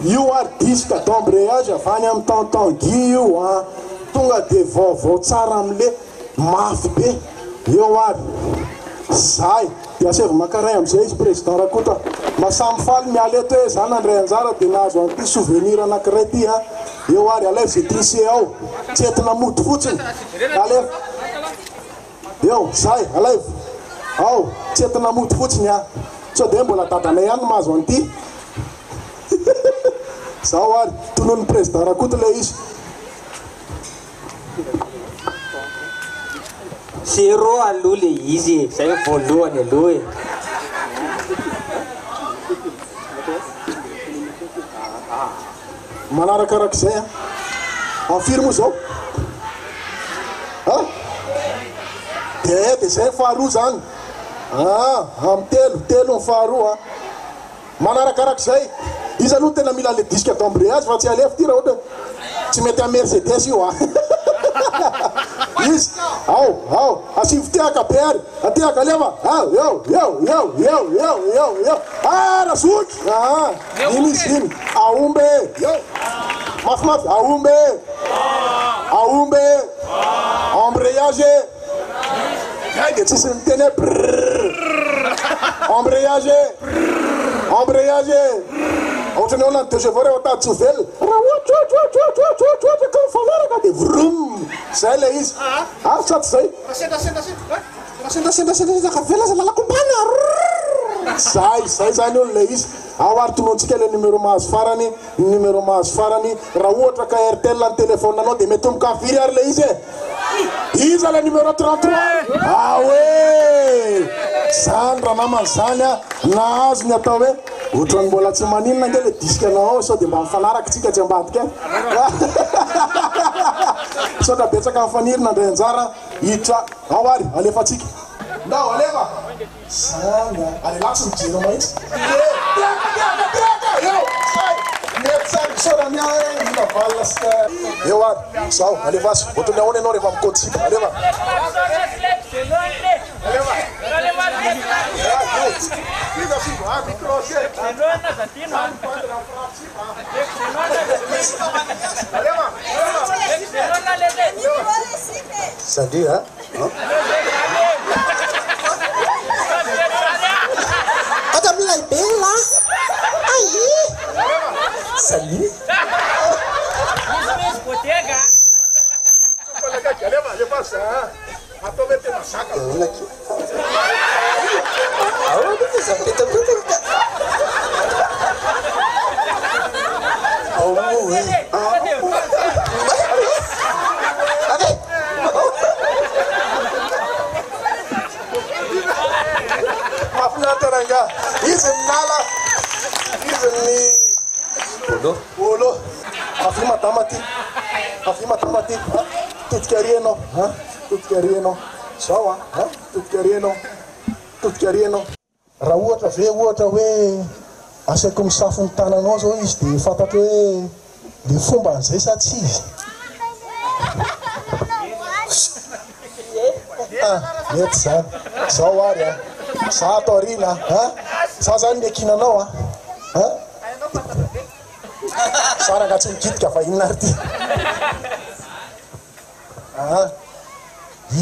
io ary disque d'embrayage avany amin'ny tonton Guy io tonga de vaovao tsara amle mafy be eo ary zay dia sevy makaray amizay izy président Rakota masamy faly miala eto hoe zany andray anjara dia nahazo an'ity souvenir anankiray ty eo ary alay zay tise ao tsy entina mody fotsiny alay eo zay alay ao tsy entina mody fotsiny sao dia mbola dadanay ihany mahazo an'ity zao ary tonon'ny président Rakota le izy zero aloha le izy zay voalohany aloha e manarakarak'izay afiry moa zao dia zay faharoa zany amin'ny telo ny faharoa manarakarak'izay izy aloha tena mila le disque d'embrayage fa tsy alefy ty raha ohatra tsy mety amin'ny Mercedes io izy ao asivy tiaka be ary atiaka leva eo razoky iny izy iny aombe mafimafy aombe embrayage de tsisy miteny embrayage ohatrany ao nany deux chevaux rehefa tady tsovel raha ohatry ka mifanaraka dia vroum zay le izy tsaty zay sendrasendraka vela za lalakombana zay zany olo le izy ao ary tonontsika le numéro mahazo farany raha ohatra ka RTL ny téléphone anao dia mety mikafiry ary le izy iza le numéro 33 aoe zany raha namany zany nahazo ny atao hoe ohatrany mbola tsy maninona nge le disque anao ao sao dia mba mifanaraka tsika tsy ambadika sao da betsaka mifaniry nandray anjara hiditra ao ary alefatsika ndao alefa zany alelatsy mijery mahitsy eo ary zao alefasy ohatrany ahoana ianao rehefa mikotsika alefa salut Ada mulai bela. Aí. Salut. Leva ça. Atau mete masakan. Lagi. Awak tu sampai tempat. Mafnataranga. Izi nala. Izi ni. Olo. Afima tamati. Tutkarieno. Tutkarieno. Sawa. Tutkarieno. Raha ohatra hoe asaiko misafo ny tananao zao izy dia fantatro hoe le fomba an'izay sa tsy izy mety zany zao ary za atao arina za zany lekinanao saraka tsy mikitika fa inona ary ty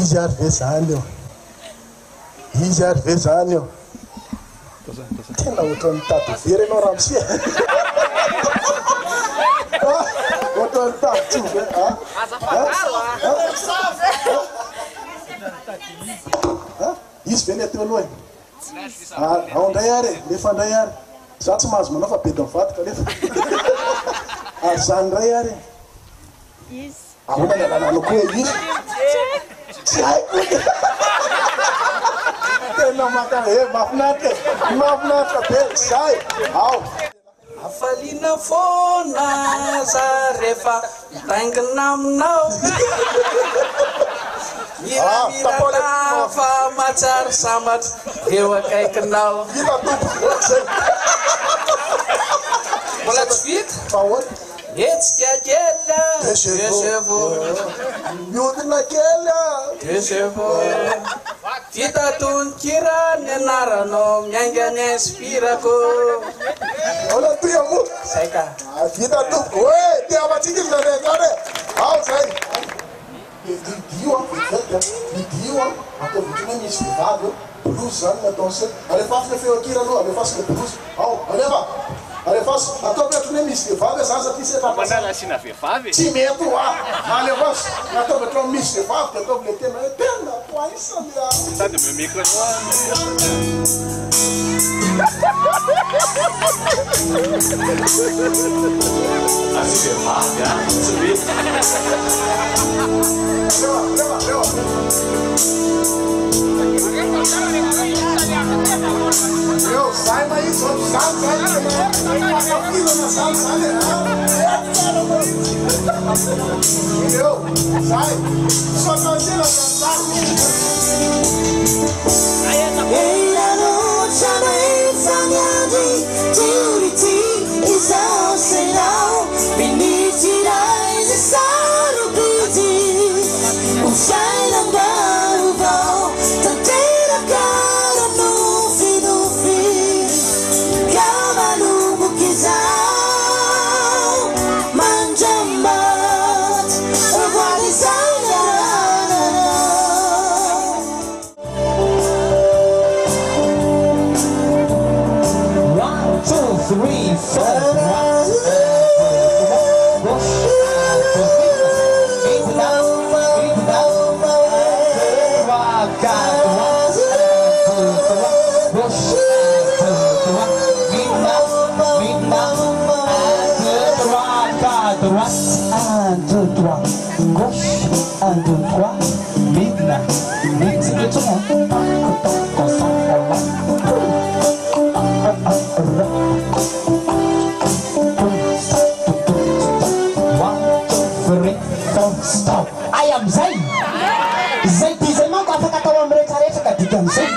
izy ary ve zany eo tena ohatran'ny mitady very ianao raha misia ohatran'ny mitady tsove izy ve le ateo aloha ao ndray ary lefa ndray ary za tsy mahazo manao fa be da mivadika lefa ary zany ndray ary ahoana ny alanano koa izy tsy haiko tena mafinaritra be zay ao afalina foana za rehefa mitaingina aminao miramira fa matsary sambatra eo akaikinao mbola tsy vita etsika kely desevo miodina kely desevo vita tonikira ny anaranao miaingany inspirako ona toyamo zay ka vita tompo hoe te avatsika izy narehetrare ao zay dio atao vitiny misy vehivavy blouse zany natao se alefasy le feokiranao alefasy le blouse ao alefa alefasy atao betiny misy vehivavy za satria setraasina vehivavy tsy mety oa alefasy natao betro misy vehivavy de ataovy le tena hoe tena poisany sady mimikra asy vehivavy tsy mety eu sai mais só sai eu sai só cantina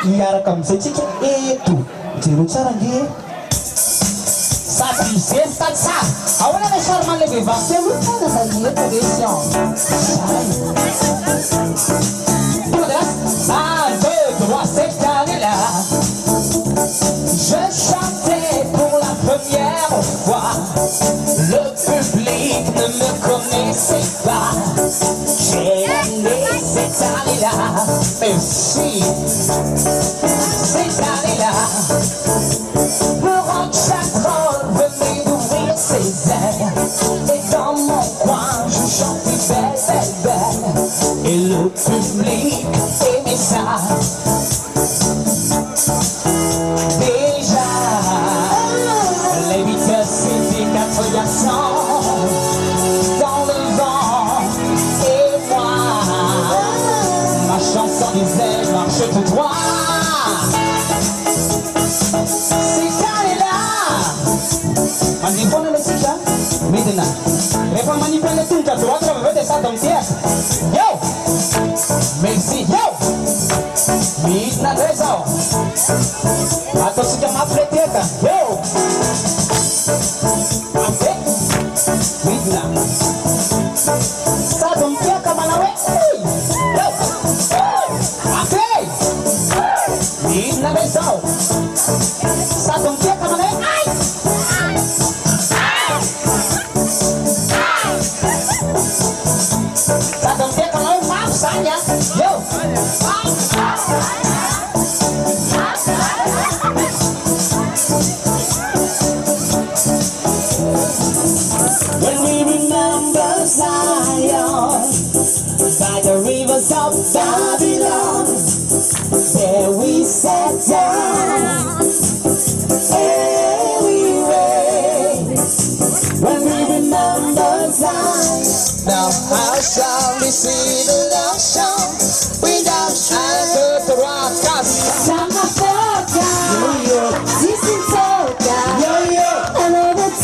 Iaraka amizay tsika eto jero tsara nge sady izeny tady tsara ahoana le charman le vehivavy teo tena zany eto resion je chantais pour la première fois, le public ne me connaissait pas, j'ai amené cette année-là, merci, cette année-là, me rendre chagrol, venez d'ouvrir ses ailes, et dans mon coin je chantais belle, belle, belle, et le public aimait ça. Déjà, les vitesses c'était 4 garçons dans le vent, et moi, ma chanson disait marche tout droit. Cette année-là, manipule le sika, maintenant, les femmes manipulent tout le temps, tu vois, tu veux ça dans le ciel. Yo, merci, yo. Midna raison. Atau sudah mafrete kan? Yo. Ape? Midna. Sadom kia kamana we? Yo. Ape? Midna raison. Sadom kia kamana we? Ai. Sadom kia kamana we? Maaf saya. Yo. When we remember Zion, by the rivers of Babylon, there we sat down, and we read. When we remember Zion, now how shall we see the love shown without answer to rock us? Sama Foka, yo yo, this is Foka, yo yo, I love it.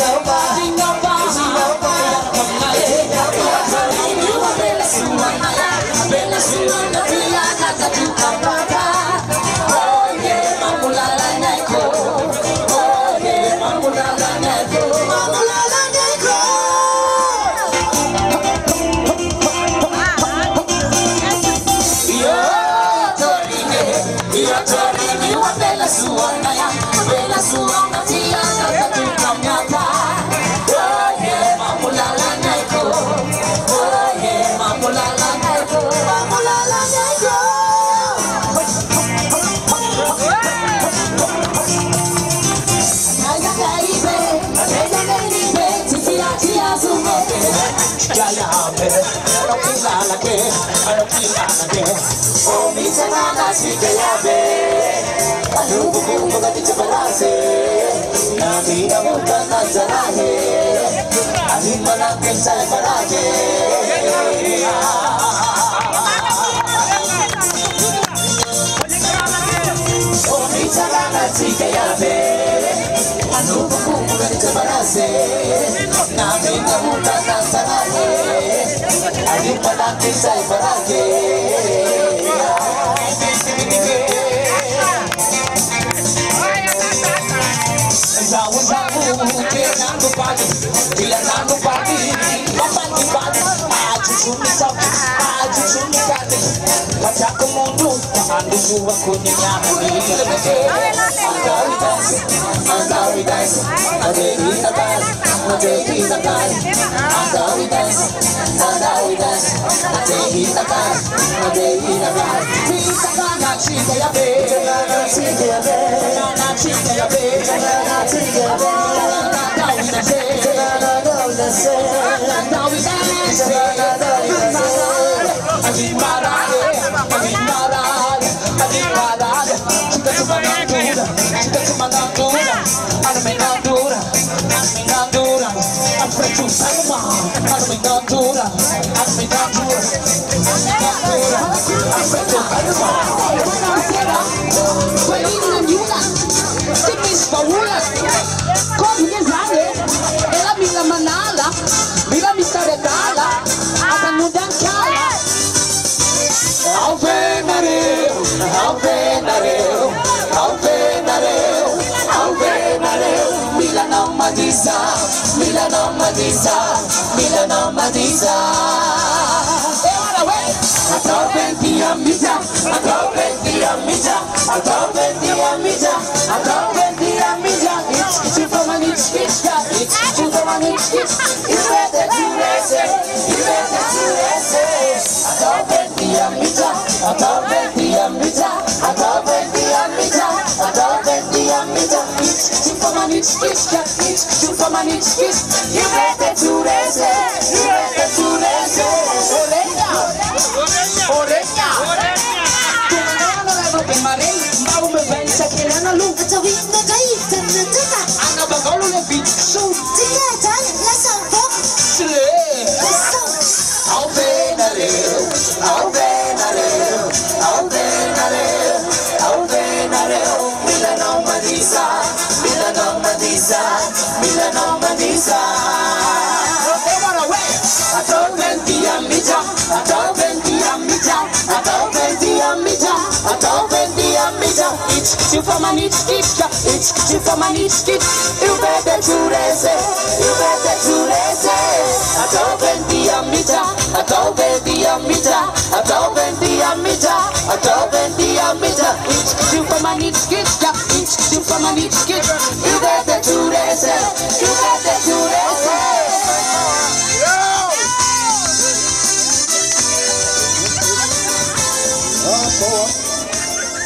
Nova.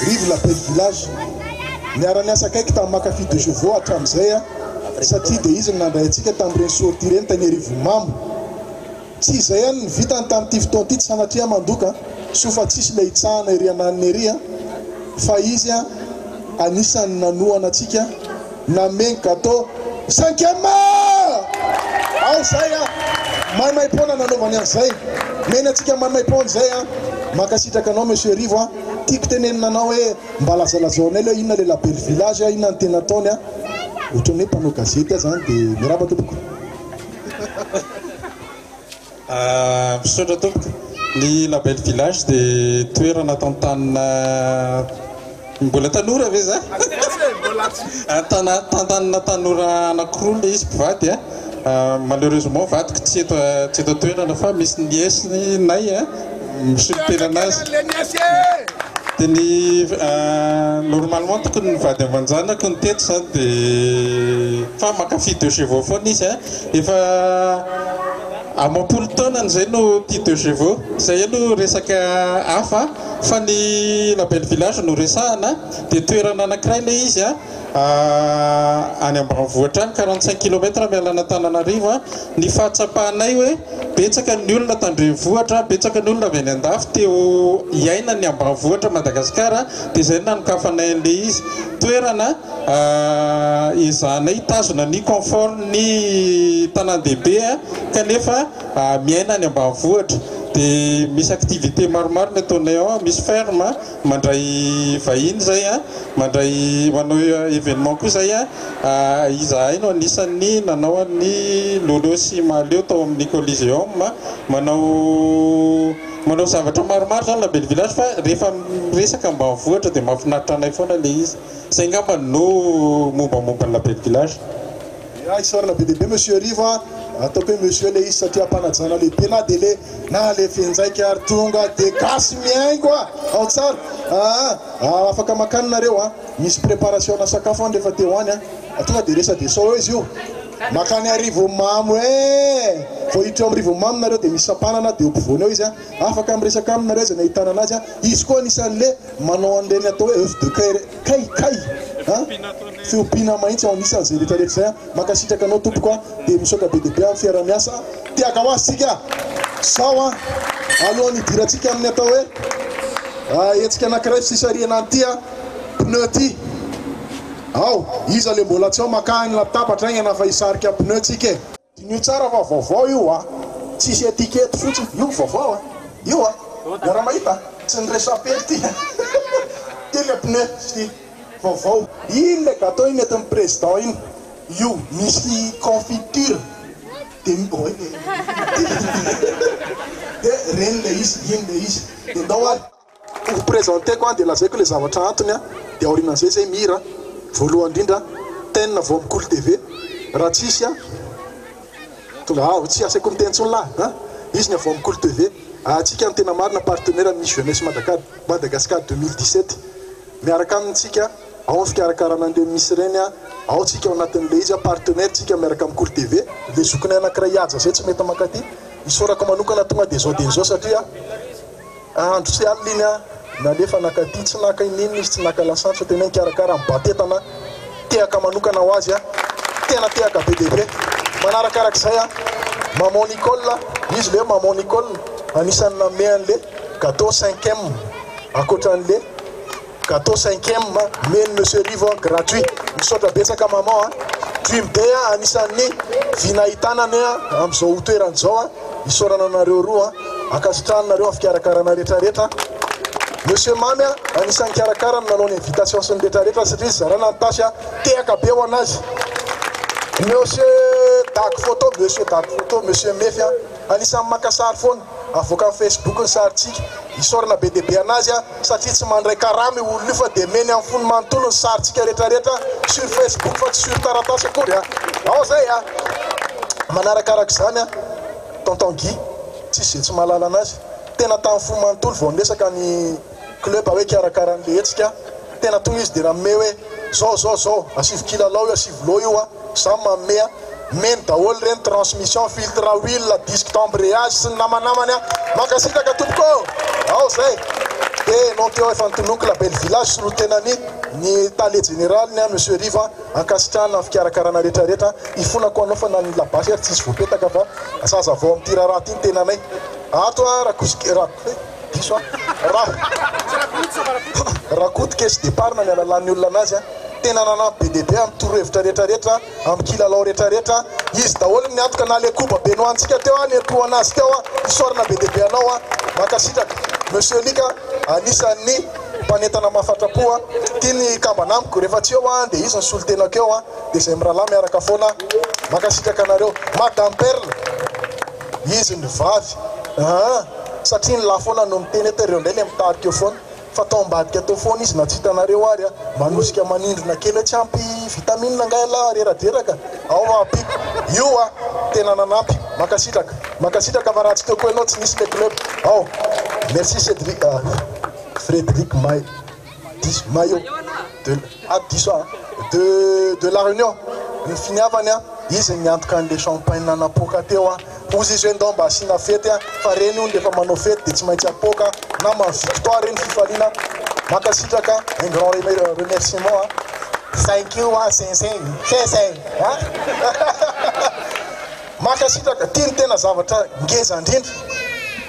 Rive l'appel village niaraniasa kaiky tamin'ny Makafy de Chevaux hatramin'izay satria dia izy nandray antsika tamin'ireny sortie ireny tany Rivomamo. Tsy izay ihany ny vitany tamin'ity fotoana ity tsy sanatria mandoka sofa tsisy ilay itsahana ery ananiny ery fa izy anisany nanoana antsika nameny gâteau 5e ao zay maimaim-poana nanaovany an'izay mena antsika maimaim-poana zay makasitraka anao monsieur Rivo tiako teneninanao hoe mba lazalazaonay le inona le label village inona ny tena ataony ohatran'ny hoe mpanao gazety zany dia miraba tompoko. Misaotra tompoko, ny label village dia toerana tantanina mbola tanora ve za tantanina tanora anankiroa le izy mpivady malheureusement vadiko tsy eto toerana fa misy niesy nay misototena anazy dia ny normalement tokony nivady amanjanako ny teto zany dia fa Makafy de Chevaux foana izy efa amampolo taonany zay no tia de Chevaux zay aloha resaka hafa fa ny label village no resahana dia toerana anankiray le izy any ambanivohitra any 45 km mialana Antananarivo ny fahatsapahanay hoe betsaka ny olona tandrenivohitra betsaka ny olona avy any andafy teo iaina ny ambanivohitra Madagasikara dia izay nanokafanay an'ilay izy toerana izanay tazona ny confort ny tanàn-dehibe kanefa miaina ny ambanivohitra dia misy activité maromaro ny ataonay ao misy ferme mandray vahiny zay mandray manao événement koa zay izahay no anisan'ny nanao ny lolo sy maleo tao amin'ny Coliseum manao zavatra maromaro zany la belle village fa rehefa resaka ambanivohitra dia mahafinaritra anay foana le izy zay ngamba no mombamomba la belle village isorana be dehibe monsieur Riva ataoko hoe monsieur le izy satria ampanajana lehibe na dia na le fenjaika ary tonga dia gasy miaingo ao tsara afaka makaninareo misy préparation na sakafo any rehefa teo any tonga dia resa dia sao izy io makany arivo mamo vao hiditra amin'ny rivo mamo nareo dia misy sapanana dia ompivoany eo izy afaka miresaka aminareo zay nahitana anazy izy koa anisan'le manao an'ireny atao hoe œuf de kay fiompiana mahitsy ao anisan'izay rehetrarehetra zay makasitraka anao tompoko dia misaotra be dehibe amin'ny fiara-miasa tiaka ho azysika sao alohan'ny idiratsika amin'ny atao hoe etsika anankiray fisariana an'ity pneu ty ao izy le mbola tsy ao makany latapatra igny anafa hisarika pneu tsika io tsara fa vaovao io tsisy étiquette fotsiny io vaovao io raha mahita tsy nyresapely ty ty le pneu sy vaovao iny le gâteau iny etin'ny président iny io misy confiture dia reny le izy iny le izy dia ndao ary présenteko dia lazaiko le zavatra antony dia aorinan'izay zay mira voalohany indrindra tenina vao amin'ny Cool TV raha tsisy tonga tsy asaiko miteny tsonolahy izy ny avao amin'ny Cool TV atsika ny tena marina partenaire amin'ny jeunesse Madagascar 2017 miaraka amintsika ao ny fikarakarana an'ireo misy reny ao tsika ao anatin'le izy partenaire tsika miaraka amin'ny Cool TV le zokony anankiray aja zay tsy mety makaty isorako manokana tonga dia zao satria andro sy aliny nalefa nakaty tsy naka ininy izy tsy naka lasantry fa tena mikarakara mibatetana tehaka manokana ho azy tena tehaka be dehibe manarakarak'izay maman Nicole izy le maman Nicole anisan'ny name an'le gâteau 5e akoatran'le gâteau 5e meny monsieur Rivo gratuit misaotra betsaka maman dream-day anisan'ny vinahitana amin'izao toeran'izao isorana anareo roa akasitranareo amin'ny fikarakarana rehetrarehetra monsieur Mamy anisan'ny karakara nanao ny invitation sy ny rehetrarehetra satria izy zarana nytasy tehaka be ho anazy monsieur Dak Photo monsieur Mefy anisan'ny maka sary foana avoaka amin'ny Facebook ny saritsika isorana be dehibe anazy satria tsy mandray karama olona io fa dia meny amin'ny fony manontolo ny saritsika rehetrarehetra sur Facebook fa tsy sur taratasy akory ao zay manarakarak'izany tonton Guy tsisy zay tsy mahalala anazy tena tamin'ny fony manontolo vao niresaka ny club hoe karakaran'le hetsika tena tonga izy dia raha hoe zao asivy kilalao io asivy lo io za manome meny daholo reny transmission filtre huile disque d'embrayage sy ny namanamany makasitaka tompoko ao zay dia nao teo efa nitonoko la belle village solotenany ny tale généralny monsieur Riva ankasitrahana fikarakarana rehetrarehetra ifonako anao fa nany labasy ary tsisy voapetaka fa zaza vao amin'ny tiraraha ty ny tenanay ato rakoty kesy départ na ny alalan'ny olona anazy tena nanampy be dehibe amin'ny torohevitra rehetrarehetra amin'ny kilalao rehetrarehetra izy daholo ny antoka na le koba benoantsika teo ny ento anazy teo isorana be dehibe anao makasitraka monsieur Lika anisan'ny mpanentana mahafatrapo ty ny kambanamiko rehefa tsy eo dia izy ny solotenako eo dia izay mirahalahy miaraka foana makasitraka anareo madame Perle izy ny vavy satria ny lafoana no miteny eto ireo ndray le mitarika eo foana fa tao ambadika tao foana izy na tsy hitanareo ary manosika manindrona kely tsy ampy vitamine angala reraderaka ao apiko io tena nanampy makasitraka fa raha tsy teo koa ianao tsy nisy le club ao merci Frédéric Maillot de la Réunion ny finiavany izy niantoka an'le champagne napoka teo ozy izy hoe ndao mba asina fety fa reny io rehefa manao fety dia tsy maintsy apoka na man'ny victoire reny fifaliana makasitraka un grand remerciement thank you sincere makasitraka tiany tena zavatra ngeza indrindra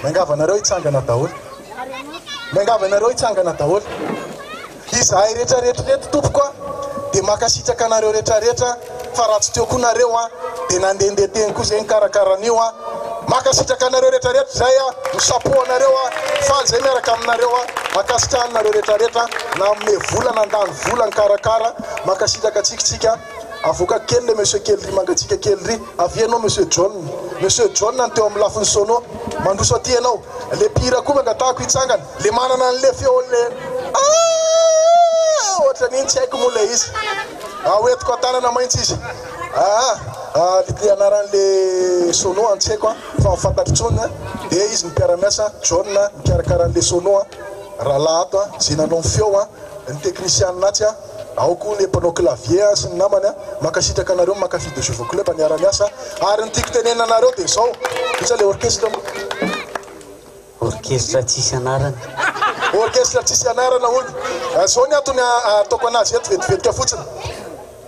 mangavanareo itsangana daholo mangavanareo itsangana daholo izahay rehetrarehetrarehetra tompoko dia makasitraka anareo rehetrarehetra fa raha tsy teo koa nareo a dia nandehandeha teny koa zay nikarakaran'io a makasitraka anareo rehetrarehetra zay a misapoanareo a faly zay miaraka aminareo a makasitrahanareo rehetrarehetra na ame vola nandany vola nikarakara makasitraka tsikitsika avoka kely le monsieur Kelry mangatsika Kelry avianao monsieur John nanteo amin'ny lafiny sono mandroso aty ianao le pira koa mangatahako hitsangana le manana an'le feo le ohatra n'iny tsy haiko moa le izy oetiko atanana maintsy izy le anaran'le sono antsaiko fa mifantatritsony dia izy mipiaramiasa John mikarakaran'le sono rahalahy ato zinanao feo ny technicien natsy ao koa le mpanao clavier sy ny namany makasitraka anareo Makafy de Chevaux Club niara-miasa ary ny tiako tenena anareo dia zao isa le orchestre tsisy anarana orchestre tsisy anarana olo zao ny atony ataoko anazy eto vetivetika fotsiny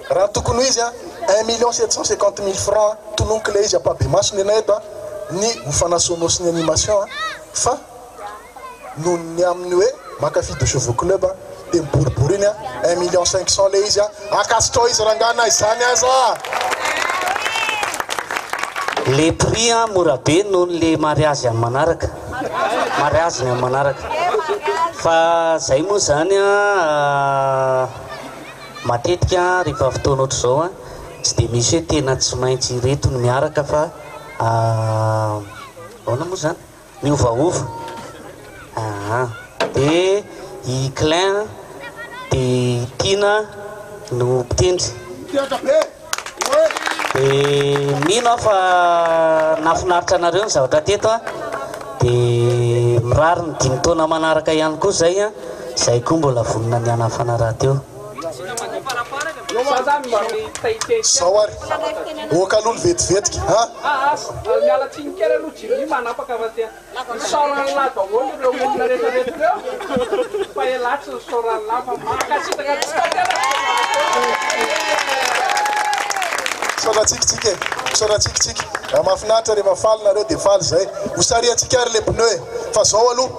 raha tokony izy 1,750,000 francs tononiko le izy apabe masony anay eto ny mifanasono sy ny animation fa noho ny amin'ny hoe Makafy de Chevaux Club dia miboribory iny 1,500,000 le izy akasitrao izy rangana izany aza le prix mora be noho le mariage amin'ny manaraka mariage ny amin'ny manaraka fa zay moa zany matetika rehefa fotoana ohatr' zao tsy dia misy hoe tena tsy maintsy reto ny miaraka fa aona moa zany miovaova dia i Klein dia Tina no mpitendry dia mino fa nafinaritra anareo ny zavatra teto dia mirary ny 5 taona manaraka ihany koa zay zay koa mbola vonona ny anafana raha teo zao ary okalolo vetivetika miala tsinikely aloha jimy manapaka avaty misaoran'lahy daholo ireo olona rehetrarehetra ireo fa elatsy ny saoran'lahy fa makasitaka misaoratsikitsika mahafinaritra rehefa faly nareo dia faly zay hosariantsika ary le pneu fa zao aloha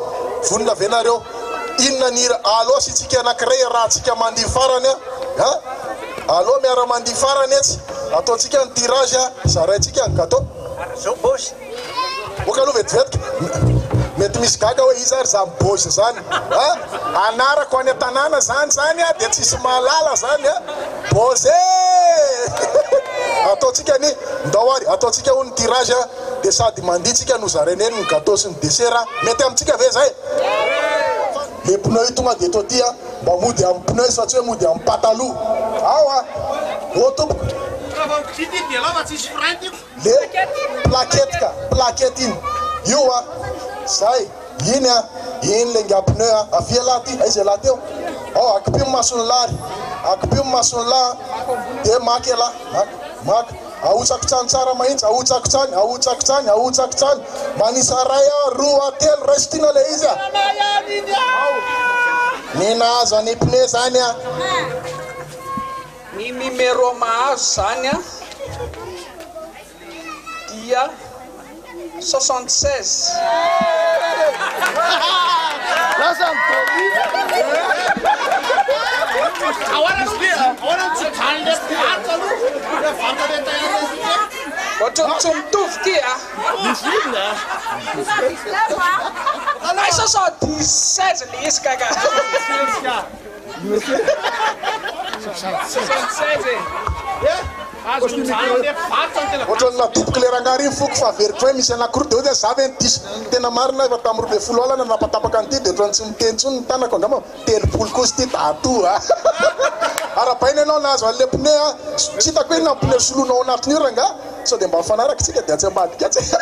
vonona venareo inona nira aloha sy tsika anankiray raha tsika mandihy farany aloha miara mandihy farany etsy ataontsika ny tirage zaraintsika ny gâteau oka aloha vetivetika mety misy gaga hoe izy ary za mibôzy zany anarako any an-tanàna zany dia tsisy mahalala zany bôze ataontsika ny ndaoary ataontsika ho ny tirage dia sady mandihitsika no zaraineny ny gâteau sy ny dessert mety amintsika ve zay le pneu io tonga dia eto aty mba mody amin'ny pneu fa tsy hoe mody amin'ny pataloha ao o tompoko le plakety iny io zay iny iny le nga pneu avia lahy ty aiza lahy teo ao akipimo masony lary akipimo masony lahy dia maky lahy maka aotsakitsany tsara mahitsy aotsakitsany manisa ray roa telo raisitina le izy ninahazo any pneu zany ny numéro mahazo zany dia 76 ohatry mitovy ty ay sao 16 le izy kaka 76 ohatrany natoboky le rangary iny foko fa averiko hoe misy anakiro dia hoe za ve ny diso tena marina fa tamin'ny 20 alana napatapaka an'ity dia ohatrany tsy miteny tsony ny tanako angamba 30 kosa ty dato arabainy ianao nahazo an'le pneu tsy hitako hoe na pneu solonao anatin'io ranga sao dia mba mifanaraka tsika dia tsy ambadika tsy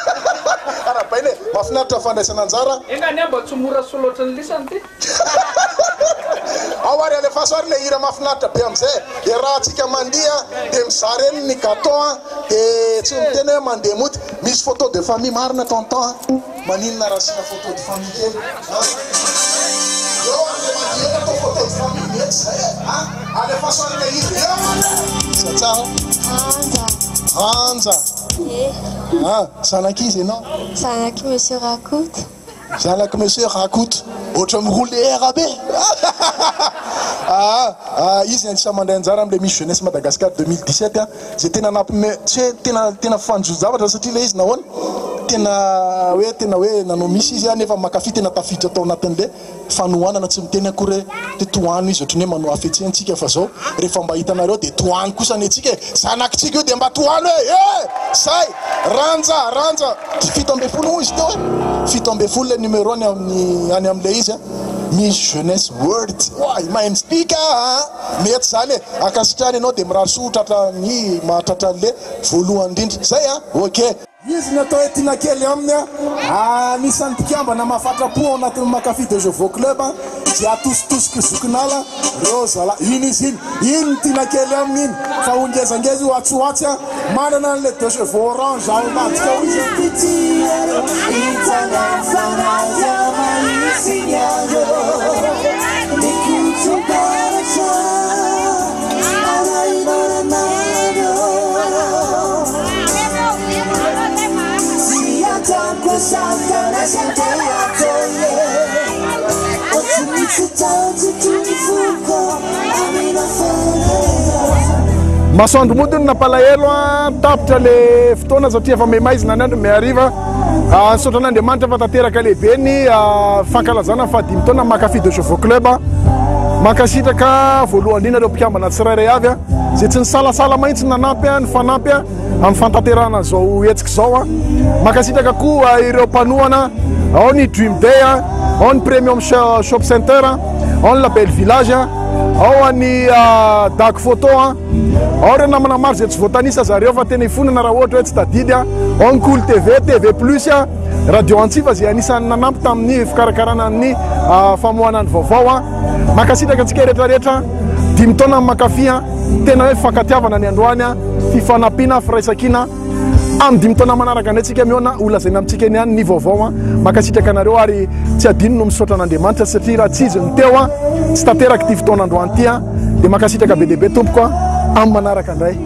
arabainy mahafinaritra fandraisana anjara engany mba tsy mora soloatra ny lisany ty ao ary alefa soary le hira mahafinaritra be amizay dia raha tsika mandia dia mizary eny ny gâteau dia tsy miteny hoe mandeha mody misy photo de famille marina tonton maninona raha sina photo de famille kely eo ale mandiana to photo de famille mety zay alefa soary le hira satsara Ranja. Ah, zanakizy ianao? Zanaky monsieur Rakout. Zanaky monsieur Rakout. Otra miroule RAB. Izy anisany manday anjara amle misy jeunesse Madagascar 2017 zay tena tena fanjozavatra satria le izy nahoana tena hoe nanao misy izy nefa makafy tena tafiditra tao anatin'le fanohanana tsy miteny akory te toano izy ohatrany hoe manao afetsentsika fa zao rehefa mba hitanareo de toano kosa ny atsika zanakitsika io de mba toano hoe say ranja 7 moa izy teo 7 le numéro any amle izy Miss Jeunesse World. Why? My speaker. Mety zany akasitrany anao de mirary sotratra ny mahatratra le voalohany indrindra. Zay okay. Izy natao hoe tina kely aminy anisan'ny mpikambana mahafatra-po ao anatin'ny Makafy de Jeuveau Club dia atositosiky zokinala reo zala iny izy iny tina kely aminy iny fa ongezangeza io atsoatsy manana an'le de Jeuveau orange ao madika ho izy masoandro modiny napalahelo tapitra le fotoana satria efa maimaizina ny andro miariva nisaotra an'Andriamanitra fa tanteraka lehibe ny fankalazana fa 5 taona Makafy de Jeuveau Club mankasitraka voalohany indrindra reo mpikambana tsirairay avy zay tsy nisalasala mahitsy nanampy ny fanampy amin'ny fantanterahana zao hetsika zao mankasitraka koa ireo mpanohana ao ny Dream Day ao ny Premium Shop Center ao ny La Belle Village ao any Dag Photo ao reo namana maro zay tsy voatanisa zareo fa tena ifonana raha ohatra hoe tsy tadidy ao ny Cool TV, TV Plus Radio Antsiva zay anisan'ny nanampy tamin'ny fikarakarana ny famohana ny vaovao mankasitraka antsika rehetrarehetra 5 taona Makafy tena hoe fankatiavana ny androany fifanampiana firaisakina amin'ny 5 taona manaraka indray tsika miona olazaina amintsika niany ny vaovao mankasitraka anareo ary tsy adino no misaotra an'Andriamanitra satria raha tsy izy ny teo tsy tanteraka ty fotoana androany ty dia mankasitraka be dehibe tompoko amin'ny manaraka indray